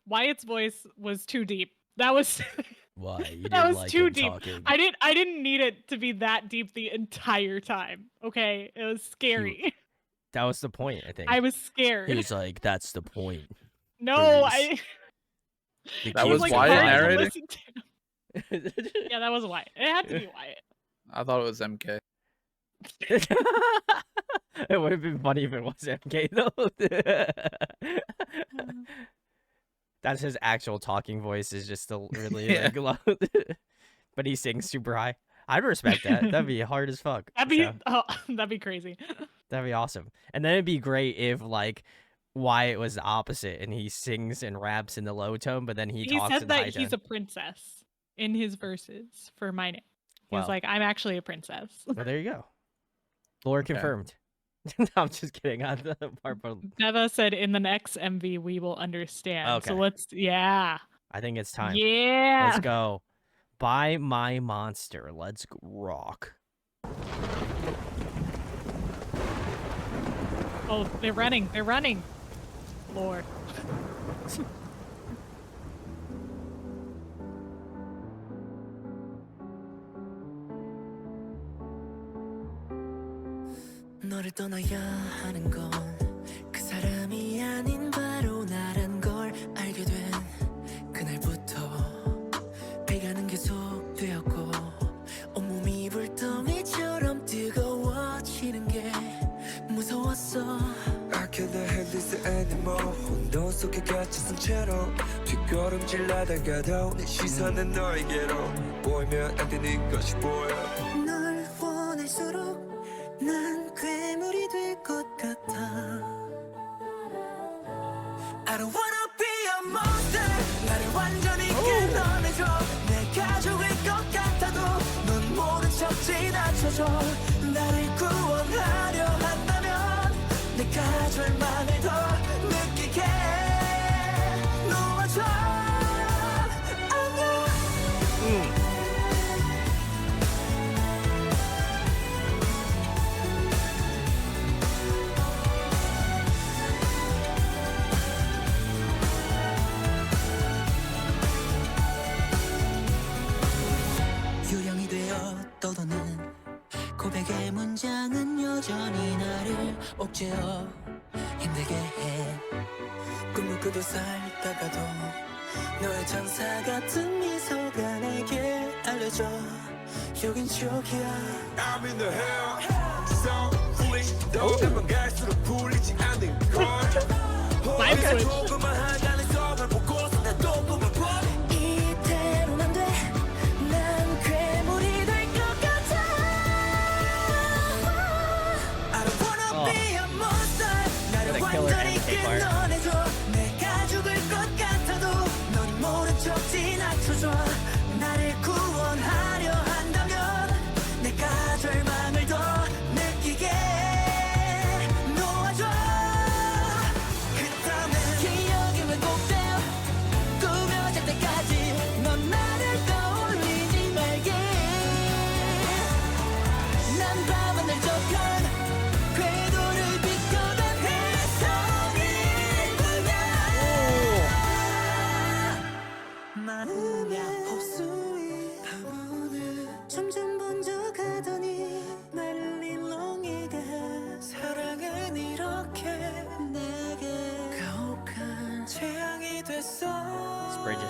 Wyatt's voice was too deep. That was why you that was like too deep. Talking. I didn't need it to be that deep the entire time. Okay, it was scary. That was the point, I think. I was scared. He was like, "That's the point." No, that was Wyatt narrating. Yeah, that was Wyatt. It had to be Wyatt. I thought it was MK. It would have been funny if it was MK though. That's his actual talking voice, is just still really like low. But he sings super high. I'd respect that. That'd be hard as fuck. That'd be crazy. That'd be awesome. And then it'd be great if like Wyatt was the opposite and he sings and raps in the low tone, but then he talks in the high tone. He said that he's a princess in his verses for my name. He was like, I'm actually a princess. Well, there you go. Lore confirmed. I'm just kidding. On the part, Neva said, in the next MV, we will understand. Okay. So I think it's time. Yeah. Let's go. Buy my monster. Let's rock. Oh, they're running. They're running. Lord. 너를 떠나야 하는 건 그 사람이 아닌 바로 나란 걸 알게 된 그날부터 배가는 계속되었고 온몸이 불덩이처럼 뜨거워지는 게 무서웠어. I can't handle this anymore. 혼돈 속에 갇힌 상처럼 뒷걸음질 나다가도 내 시선은 너에게로 보이면 안 되는 것이 보여. 널 원할수록 난 괴물이 될 것 같아. I don't wanna be a monster. 나를 완전히 깨어내줘. 내 가족일 것 같아도 넌 모른 척 지나쳐줘. 나를 구원하려 한다면 내가 절망을 더 느끼게 놓아줘. 유령이 되어 떠도는 고백의 문장은 여전히 나를 옥죄어 힘들게 해. 꿈을 꾸도 살다가도 너의 천사 같은 미소가 내게 알려줘. 여긴 쪽이야. I'm in the hell zone. 풀리 더가면 갈수록 풀리지 않는 걸. 호흡이 조금만 한가는 섬을 보고서 난 또 꿈을 꿔. 이대로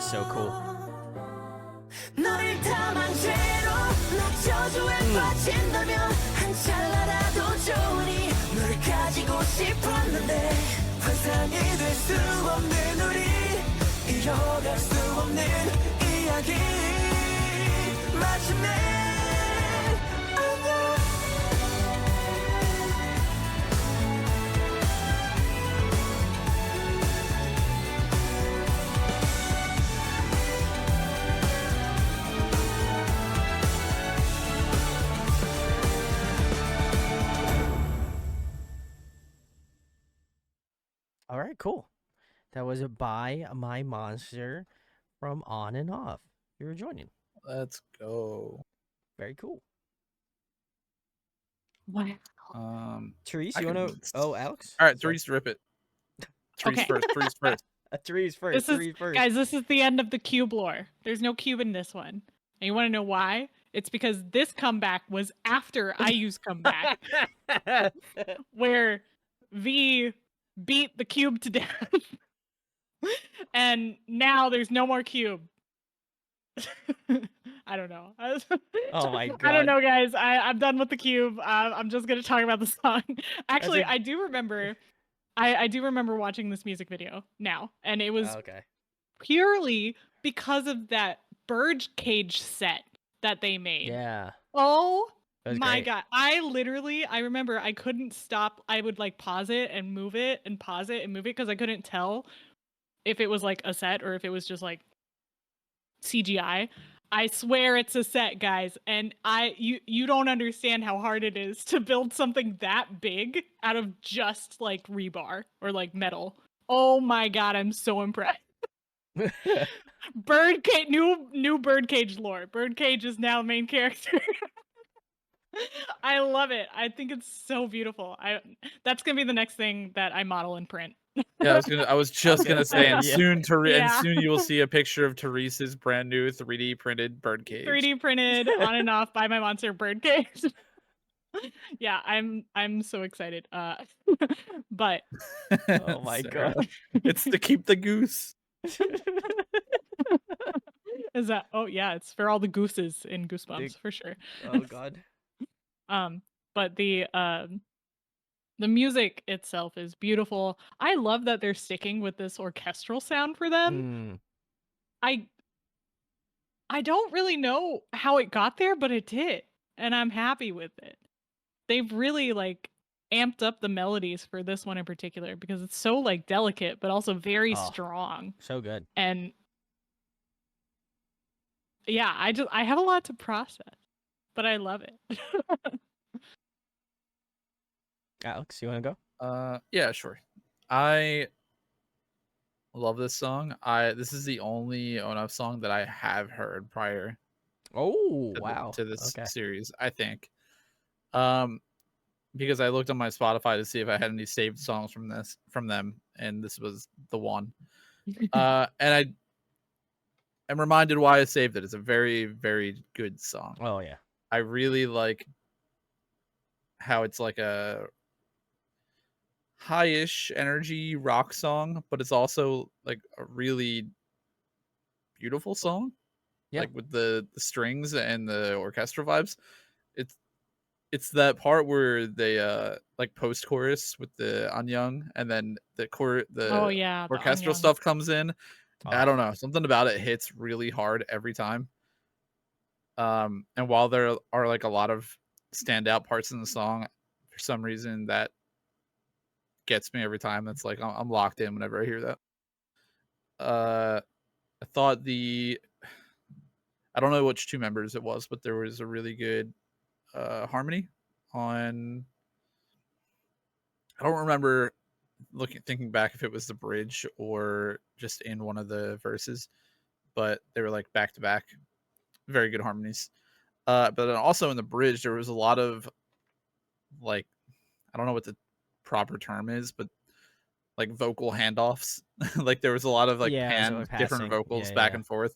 so cool. 너를 탐한 채로 나 저주에 빠진다면 한 찰나라도 좋으니 널 가지고 싶었는데 환상이 될 수 없는 우리 이어갈 수 없는 이야기 마침내 All right, cool. That was a Buy My Monster from On and Off. You were joining. Let's go. Very cool. Wow. Therese, I you want can- to? Oh, Alex? All right, Sorry. Therese, rip it. Therese Okay. first. Therese first. Therese first. This is Therese first. guys, this is the end of the cube lore. There's no cube in this one. And you want to know why? It's because this comeback was after IU's comeback, where V beat the cube to death. And now there's no more cube. I don't know. Oh my I don't God. know, guys. I'm done with the cube. I'm just gonna talk about the song. Actually, a- I do remember. I do remember watching this music video now, and it was Okay. purely because of that birdcage set that they made. Yeah. Oh That was my great. god. I remember I couldn't stop. I would like pause it and move it and pause it and move it because I couldn't tell if it was like a set or if it was just like CGI. I swear it's a set, guys, and you don't understand how hard it is to build something that big out of just like rebar or like metal. Oh my god, I'm so impressed. Birdcage, new birdcage lore. Birdcage is now main character. I love it. I think it's so beautiful. That's gonna be the next thing that I model and print. Yeah, I was just gonna say, and Yeah. soon and Yeah. soon you will see a picture of Therese's brand new 3D printed birdcage. 3D printed on and off by my monster birdcage. Yeah, I'm so excited. But Oh my Sarah, God. it's to keep the goose. is that? Oh yeah, it's for all the gooses in Goosebumps for sure. Oh God. But the music itself is beautiful. I love that they're sticking with this orchestral sound for them. I don't really know how it got there, but it did, and I'm happy with it. They've really like amped up the melodies for this one in particular because it's so like delicate but also very Oh. strong. So good. And yeah, I have a lot to process, but I love it. Alex, you want to go? Yeah, sure. I love this song. This is the only ONF song that I have heard prior Oh, to wow. this Okay. series, I think. Because I looked on my Spotify to see if I had any saved songs from them, and this was the one. And I am reminded why I saved it. It's a very, very good song. Oh yeah. I really like how it's like a high-ish energy rock song, but it's also like a really beautiful song. Yeah. Like with the strings and the orchestra vibes. It's that part where they like post chorus with the Anyang, and then the Oh yeah, the orchestral Anyang. stuff comes in. I Oh. don't know, something about it hits really hard every time. And while there are like a lot of standout parts in the song, for some reason that gets me every time. That's like I'm locked in whenever I hear that. I thought I don't know which two members it was, but there was a really good harmony on. I don't remember thinking back if it was the bridge or just in one of the verses, but they were like back to back, very good harmonies. But then also in the bridge there was a lot of like, I don't know what the proper term is, but like vocal handoffs. Like there was a lot of like Yeah, so panned like different passing. vocals Yeah, back yeah. and forth.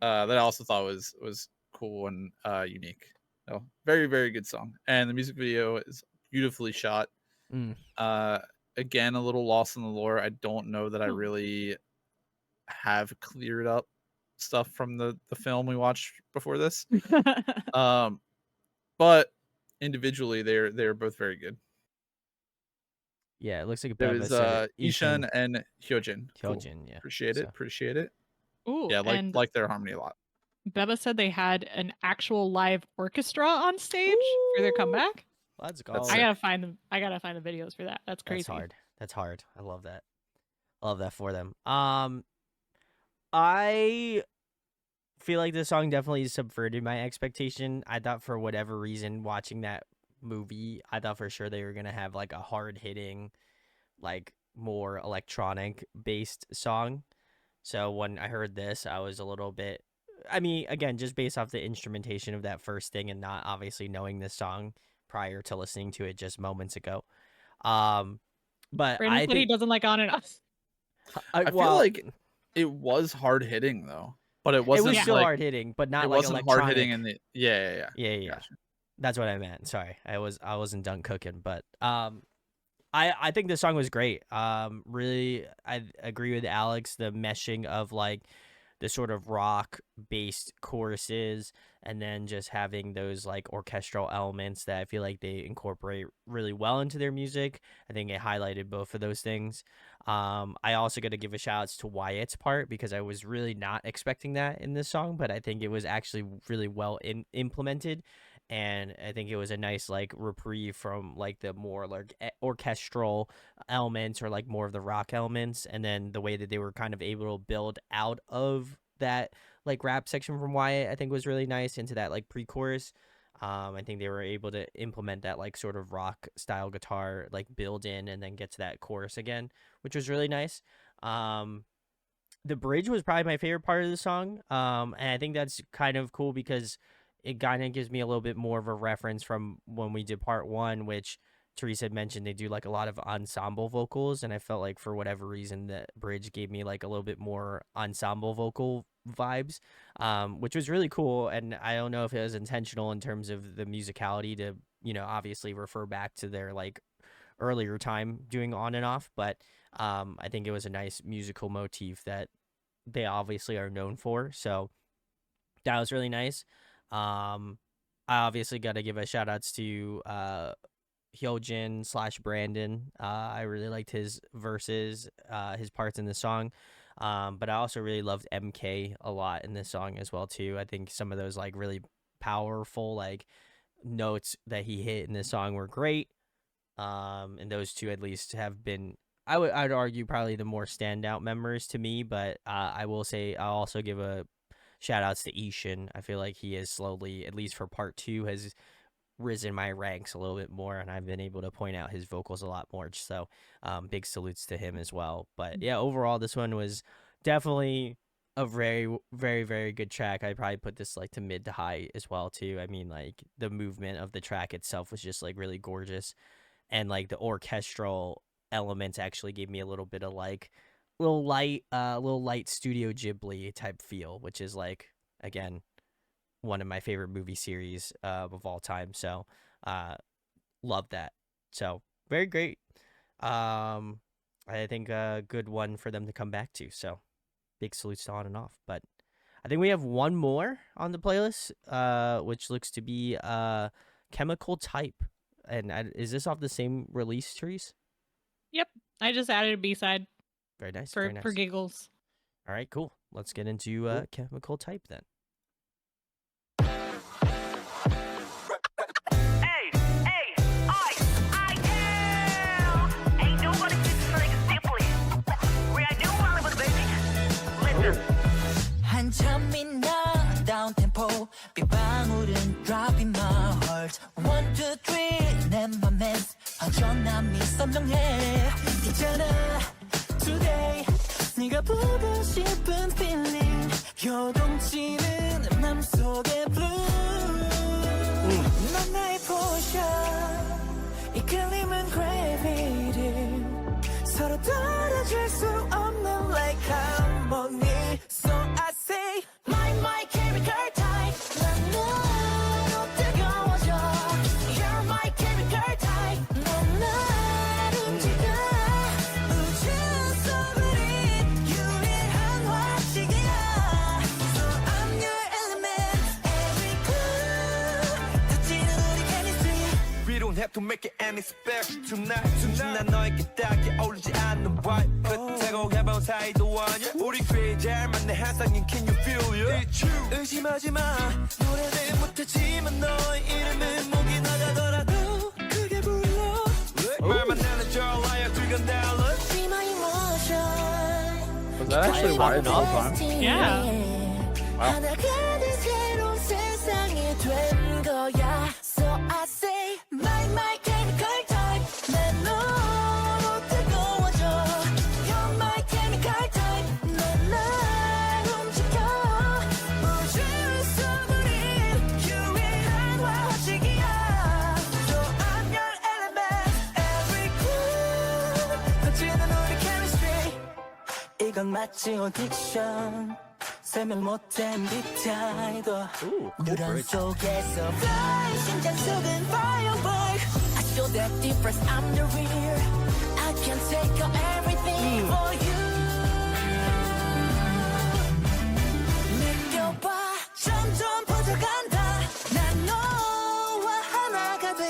That I also thought was cool and unique. So very, very good song. And the music video is beautifully shot. Mm. Again, a little lost in the lore. I don't know that I really have cleared up stuff from the film we watched before this. But individually, they're both very good. Yeah, it looks like There Beba was said Ishan and Hyojin. Cool. Hyojin, yeah. Appreciate it. So- Appreciate it. Ooh, Yeah, and like their harmony a lot. Beba said they had an actual live orchestra on stage for their comeback. Let's go. That's I sick. gotta find them. I gotta find the videos for that. That's crazy. That's hard. That's hard. I love that. I love that for them. I feel like this song definitely subverted my expectation. I thought for whatever reason, watching that movie, I thought for sure they were gonna have like a hard hitting, like more electronic based song. So when I heard this, I was a little bit. I mean, again, just based off the instrumentation of that first thing and not obviously knowing this song prior to listening to it just moments ago. But Brandon I said he think doesn't like On and Off. I feel like it was hard hitting though, but it wasn't. it was still like, hard hitting, but not it like wasn't electronic. hard hitting in the. Yeah. Yeah. Gotcha. That's what I meant. Sorry, I wasn't done cooking, but I think the song was great. Really, I agree with Alex. The meshing of like the sort of rock based choruses and then just having those like orchestral elements that I feel like they incorporate really well into their music. I think it highlighted both of those things. I also got to give a shout outs to Wyatt's part because I was really not expecting that in this song, but I think it was actually really well implemented. And I think it was a nice like reprieve from like the more like orchestral elements or like more of the rock elements, and then the way that they were kind of able to build out of that like rap section from Wyatt, I think was really nice into that like pre-chorus. I think they were able to implement that like sort of rock style guitar like build in and then get to that chorus again, which was really nice. The bridge was probably my favorite part of the song, and I think that's kind of cool because it kind of gives me a little bit more of a reference from when we did part one, which Teresa had mentioned they do like a lot of ensemble vocals. And I felt like for whatever reason, the bridge gave me like a little bit more ensemble vocal vibes, which was really cool. And I don't know if it was intentional in terms of the musicality to, obviously refer back to their like earlier time doing On and Off. But I think it was a nice musical motif that they obviously are known for. So that was really nice. I obviously got to give a shout outs to Hyojin / Brandon. I really liked his verses, his parts in the song. But I also really loved MK a lot in this song as well too. I think some of those like really powerful like notes that he hit in this song were great. And those two at least have been, I'd argue, probably the more standout members to me. But I will say I'll also give a shout outs to Ishan. I feel like he is slowly, at least for part two, has risen my ranks a little bit more, and I've been able to point out his vocals a lot more. So big salutes to him as well. But yeah, overall, this one was definitely a very, very, very good track. I'd probably put this like to mid to high as well too. I mean, like the movement of the track itself was just like really gorgeous, and like the orchestral elements actually gave me a little bit of like little light Studio Ghibli type feel, which is like, again, one of my favorite movie series of all time. So love that. So very great. I think a good one for them to come back to. So big salutes to On and Off. But I think we have one more on the playlist, which looks to be Chemical Type. And is this off the same release, Therese? Yep, I just added a B-side. Very nice. For Very nice. giggles. All right, cool. Let's get into Chemical Type then. 한참이 나다운 템포 빗방울은 dropping my heart 1, 2, 3 내 맘엔 허전함이 선명해 있잖아 today 네가 보고 싶은 feeling 요동치는 맘속의 blue 넌 나의 potion 이끌림은 gravity 서로 떨어질 수 없는 like harmony so I say my chemical type 난 너로 뜨거워져 You're my chemical type 넌 날 움직여 우주 속을 유리한 화학 have to make it any special tonight. 난 너에게 딱히 어울리지 않는 vibe. 끝하고 해본 사이도 아냐. 우리 꽤 잘 맞네 항상인 can you feel it? 의심하지 마. 노래는 못하지만 너의 이름은 목이 나가더라도 크게 불러. 말만 나는 좋아요 즐거운 달러. Be my emotion. Was that actually wide the whole time? Yeah. 하나가 된 새로운 세상이 된 거야. So I say my chemical type. 난 너로 뜨거워져. You're my chemical type. 넌 날 움직여. 우주 속으로 유일한 화식이야. So I'm your element. Every groove 터지는 우리 chemistry. 이건 마치 audition. 설명 못해 MBTI도 누런 속에서 fly 심장 속은 firework. I show that difference I'm the real. I can take on everything for you. 느껴봐 점점 퍼져간다. 난 너와 하나가 돼.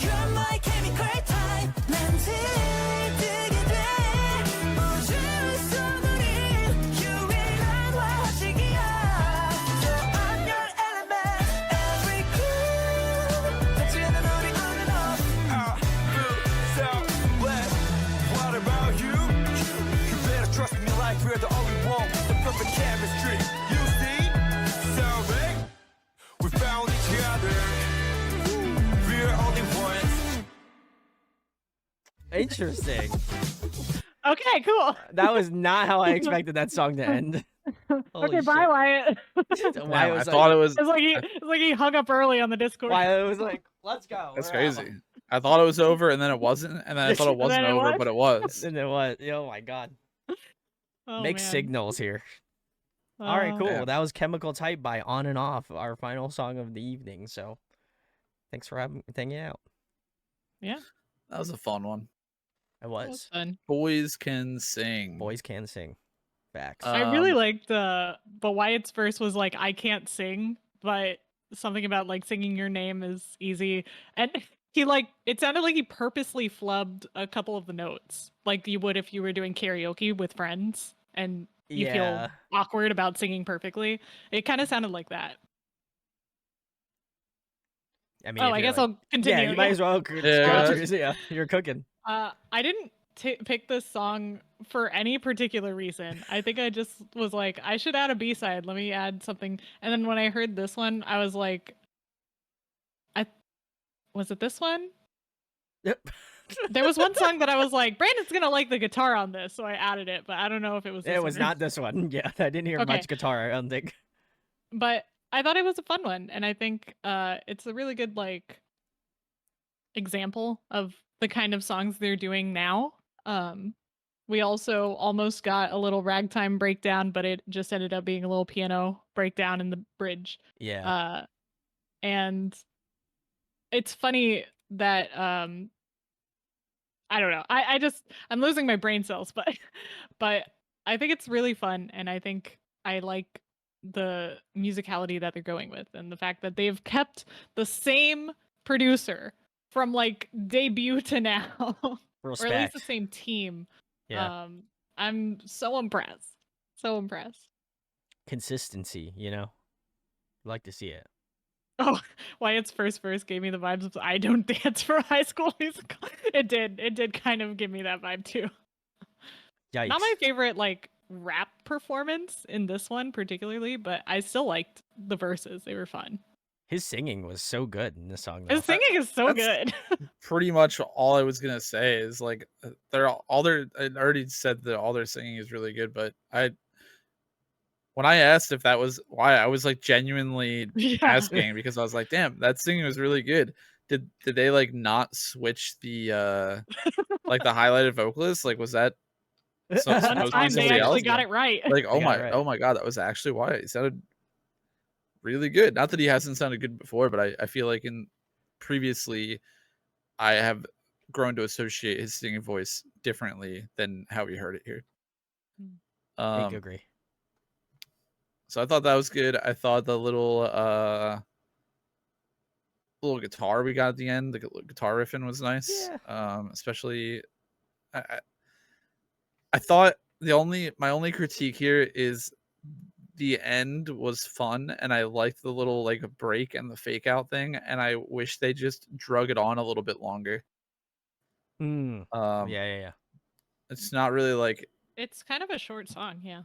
You're my chemical type. 난 들뜨게 돼. 우주 속으로 유일한 화식이야. So I'm your element. Every groove 터지는 우리 on and off. So what about you? You better trust me like we're the only one with the perfect chemistry. You see? So big. We found each other. We're only ones. Interesting. Okay, cool. That was not how I expected that song to end. Holy Okay, shit. bye, Wyatt. Why Damn, I was thought it was. It's like he hung up early on the Discord. Why it was like, let's go. That's we're out." crazy. I thought it was over, and then it wasn't, and then I thought it And then wasn't it over, was? but it was. And it was. Oh my god. Oh, Mixed man. signals here. All right, cool. Yeah. That was Chemical Type by On and Off, our final song of the evening. So, thanks for hanging out. That was a fun one. It That was was. fun. Boys can sing. Boys can sing. Facts. I really Um, liked but Wyatt's verse was like, I can't sing, but something about like singing your name is easy. And he like, it sounded like he purposely flubbed a couple of the notes, like you would if you were doing karaoke with friends and you Yeah. feel awkward about singing perfectly. It kind of sounded like that. I mean, Oh, if I you're guess like- I'll continue. Yeah, you might as well. Yeah, you're cooking. I didn't pick this song for any particular reason. I think I just was like, I should add a B-side. Let me add something. And then when I heard this one, I was like, was it this one? Yep. There was one song that I was like, Brandon's gonna like the guitar on this, so I added it. But I don't know if it was. This It was one or- not this one. Yeah, I didn't hear Okay. much guitar. I don't think. But I thought it was a fun one, and I think it's a really good like example of the kind of songs they're doing now. We also almost got a little ragtime breakdown, but it just ended up being a little piano breakdown in the bridge. Yeah. And it's funny that I don't know. I'm losing my brain cells, but I think it's really fun, and I think I like the musicality that they're going with, and the fact that they've kept the same producer from like debut to now, or Respect. at least the same team. Yeah. I'm so impressed. So impressed. Consistency. You know. Like to see it. Oh, Wyatt's first verse gave me the vibes of I Don't Dance for High School Musical. It did kind of give me that vibe too. Yikes. Not my favorite like rap performance in this one particularly, but I still liked the verses. They were fun. His singing was so good in this song. Though. His singing is so That's- good. Pretty much all I was gonna say is like they're all their. I already said that all their singing is really good, but when I asked if that was why, I was like genuinely Yeah. asking because I was like, damn, that singing was really good. Did they like not switch the like the highlighted vocalist? Like was that supposed to be Time they somebody actually else? got it right. Like They got it right. oh my god, that was actually why he sounded really good. Not that he hasn't sounded good before, but I feel like in previously I have grown to associate his singing voice differently than how we heard it here. I agree. So I thought that was good. I thought the little guitar we got at the end. The guitar riffing was nice. Yeah. Especially I thought my only critique here is the end was fun, and I liked the little like break and the fake out thing, and I wish they just drug it on a little bit longer. Yeah, yeah. It's not really like It's kind of a short song, yeah.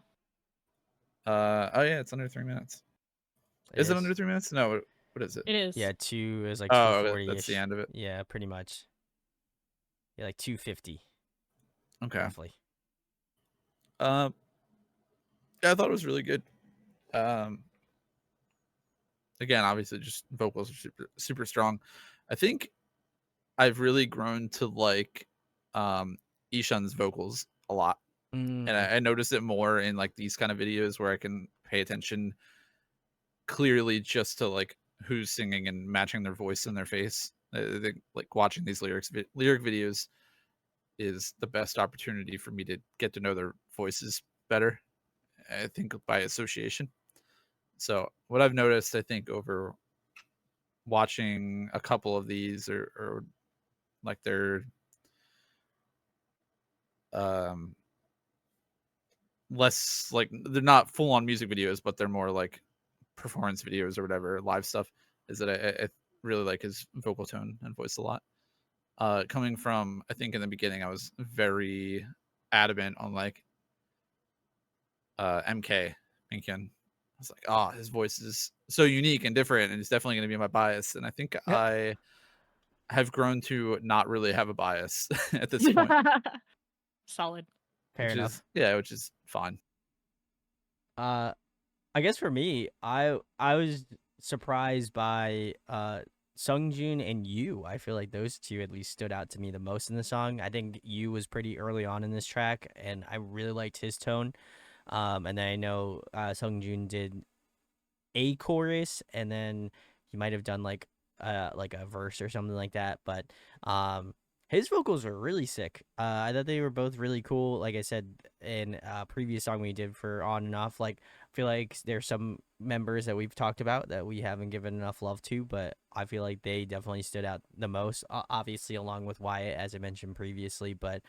oh yeah, it's under 3 minutes. Is it under 3 minutes? No, what is it? It is. Yeah, two is like Oh, 240 that's the end of it. Yeah, pretty much. Yeah, like 250 Okay. roughly. Yeah, I thought it was really good. Again, obviously, just vocals are super super strong. I think I've really grown to like Ishan's vocals a lot, and I notice it more in like these kind of videos where I can pay attention clearly just to like who's singing and matching their voice and their face. I think like watching these lyric videos is the best opportunity for me to get to know their voices better. I think by association. So what I've noticed, I think over watching a couple of these or like their um less like they're not full on music videos, but they're more like performance videos or whatever, live stuff, is that I really like his vocal tone and voice a lot. Coming from, I think in the beginning, I was very adamant on like MK Minkyun. I was like, oh, his voice is so unique and different, and it's definitely going to be my bias. And I think I have grown to not really have a bias at this point. Solid. Fair enough. Which is fine. I guess for me, I was surprised by Sungjoon and Yu. I feel like those two at least stood out to me the most in the song. I think Yu was pretty early on in this track, and I really liked his tone. And then I know Sungjoon did a chorus, and then he might have done like a verse or something like that. But his vocals were really sick. I thought they were both really cool. Like I said in a previous song we did for On and Off, like I feel like there's some members that we've talked about that we haven't given enough love to, but I feel like they definitely stood out the most. Obviously, along with Wyatt, as I mentioned previously, but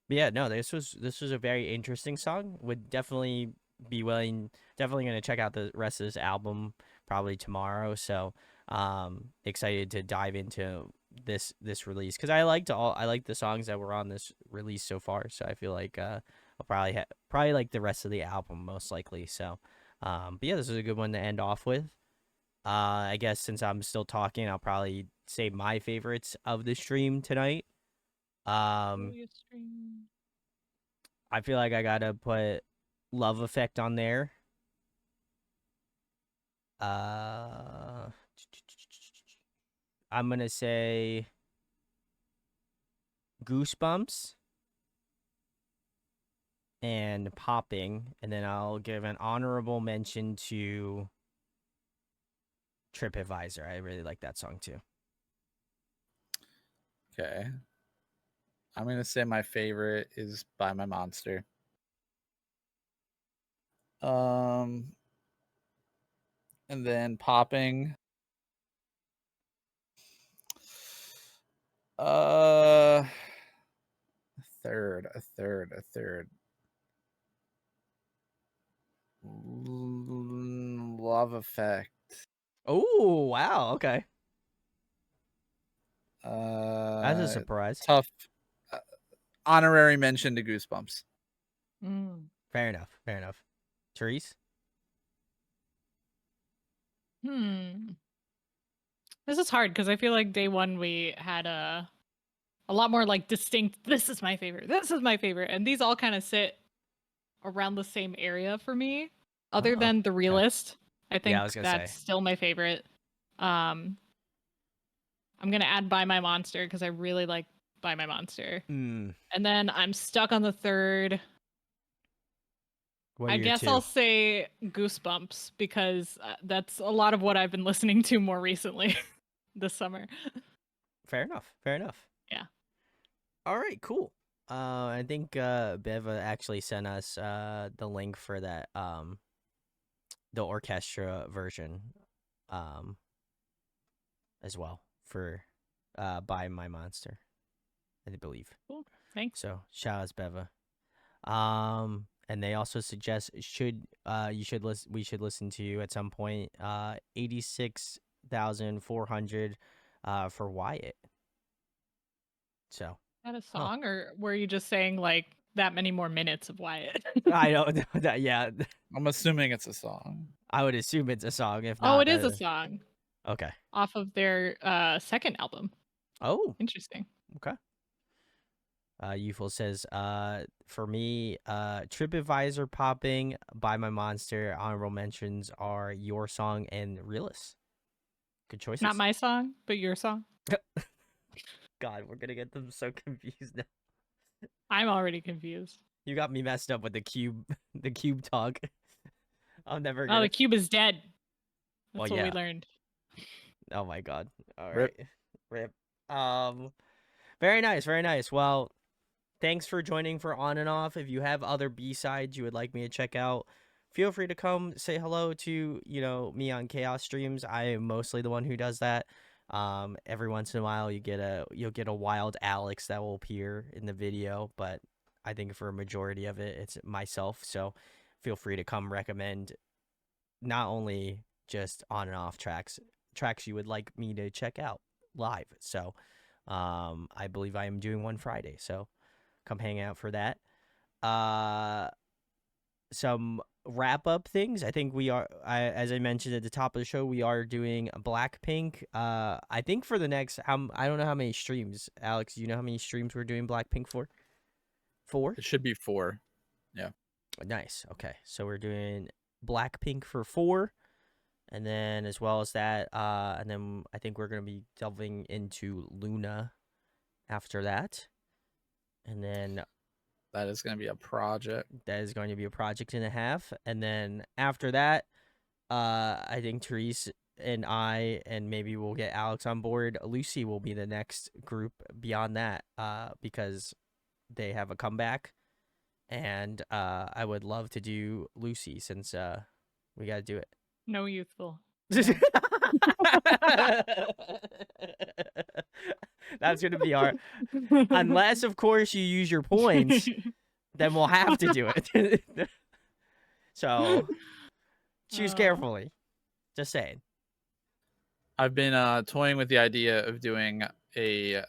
yeah, no, this was a very interesting song. Would definitely be definitely going to check out the rest of this album probably tomorrow. So excited to dive into this release because I liked the songs that were on this release so far. So I feel like I'll probably like the rest of the album most likely. So but yeah, this is a good one to end off with. I guess since I'm still talking, I'll probably say my favorites of the stream tonight. I feel like I gotta put Love Effect on there. I'm gonna say Goosebumps and Popping, and then I'll give an honorable mention to TripAdvisor. I really like that song too. Okay. I'm gonna say my favorite is By My Monster. And then Popping. A third. Love Effect. Oh wow, okay. That's a surprise. Tough. Honorary mention to Goosebumps. Fair enough. Therese? This is hard because I feel like day one we had a lot more like distinct, this is my favorite, and these all kind of sit around the same area for me, other than The Realist. I think that's still my favorite. I'm gonna add By My Monster because I really like By My Monster. And then I'm stuck on the third. I guess I'll say Goosebumps because that's a lot of what I've been listening to more recently this summer. Fair enough. Yeah. All right, cool. I think Beva actually sent us the link for that the orchestra version. as well for Buy My Monster, I believe. Cool. Thanks. So shout out to Beva. And they also suggest we should listen to you at some point. 86,400 for Wyatt. So Is that a song, or were you just saying like that many more minutes of Wyatt? I don't know that. Yeah, I'm assuming it's a song. I would assume it's a song. If Oh, not, it is a song okay. off of their second album. Oh, Interesting. okay. Youthful says, for me, TripAdvisor popping, Buy My Monster. Honorable mentions are Your Song and Realist. Good choices. Not my song, but your song. God, we're gonna get them so confused now. I'm already confused. You got me messed up with the cube, the cube talk. I'm never Oh, gonna. the cube is dead. That's Well, what we yeah. learned. Oh my God. All Rip. right. Rip. Very nice. Very nice. Well, thanks for joining for On and Off. If you have other B-sides you would like me to check out, feel free to come say hello to, me on Chaos Streams. I am mostly the one who does that. Every once in a while you'll get a wild Alex that will appear in the video, but I think for a majority of it, it's myself. So feel free to come recommend not only just On and Off tracks you would like me to check out live. So I believe I am doing one Friday, so come hang out for that. Some wrap up things. I think as I mentioned at the top of the show, we are doing Blackpink. I think for the next, I don't know how many streams. Alex, do you know how many streams we're doing Blackpink for? 4? It should be 4. Nice. Okay, so we're doing Blackpink for 4, and then as well as that, and then I think we're gonna be delving into Luna after that, and then That is going to be a project. that is going to be a project and a half, and then after that, I think Therese and I, and maybe we'll get Alex on board. Lucy will be the next group beyond that, because they have a comeback. And I would love to do Lucy since we got to do it. No youthful. That's going to be our. Unless, of course, you use your points, then we'll have to do it. So choose carefully. Just saying. I've been toying with the idea of doing a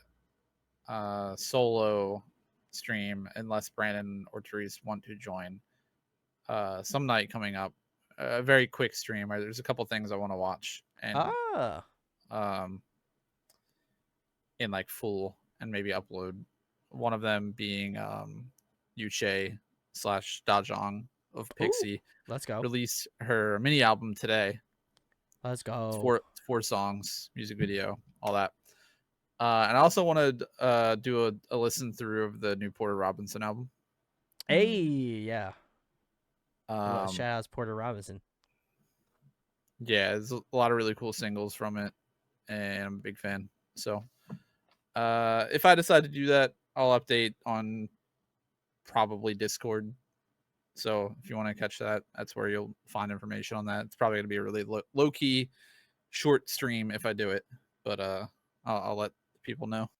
solo stream unless Brandon or Therese want to join some night coming up. A very quick stream. There's a couple things I want to watch and in like full and maybe upload. One of them being Yuche / Dajong of Pixie. Let's go. Released her mini album today. Let's go. It's 4 songs, music video, all that. And I also want to do a listen through of the new Porter Robinson album. Hey, yeah. Shout out to Porter Robinson. Yeah, there's a lot of really cool singles from it, and I'm a big fan. So if I decide to do that, I'll update on probably Discord. So if you want to catch that, that's where you'll find information on that. It's probably going to be a really low-key short stream if I do it, but I'll let people know.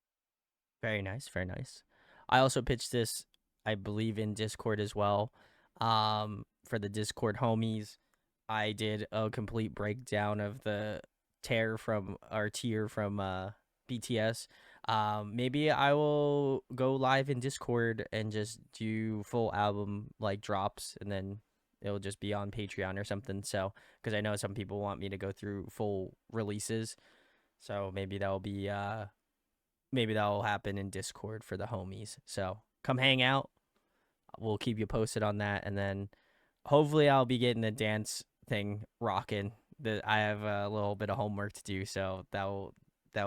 Very nice, very nice. I also pitched this, I believe, in Discord as well. For the Discord homies, I did a complete breakdown of the tier from BTS. Maybe I will go live in Discord and just do full album like drops, and then it'll just be on Patreon or something. So, because I know some people want me to go through full releases, so maybe that'll be maybe that'll happen in Discord for the homies. So come hang out. We'll keep you posted on that, and then hopefully I'll be getting the dance thing rocking. I have a little bit of homework to do, so that will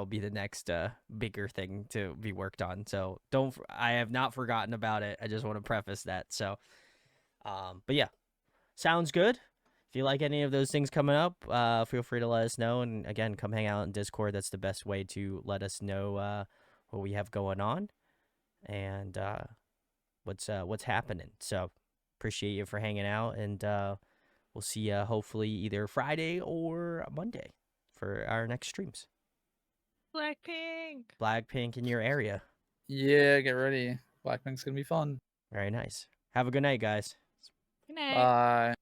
be the next bigger thing to be worked on. So I have not forgotten about it. I just want to preface that. So, but yeah, sounds good. If you like any of those things coming up, feel free to let us know. And again, come hang out in Discord. That's the best way to let us know what we have going on and what's happening. So appreciate you for hanging out, and we'll see you hopefully either Friday or Monday for our next streams. Blackpink. Blackpink in your area. Yeah, get ready. Blackpink's gonna be fun. Very nice. Have a good night, guys. Good night. Bye.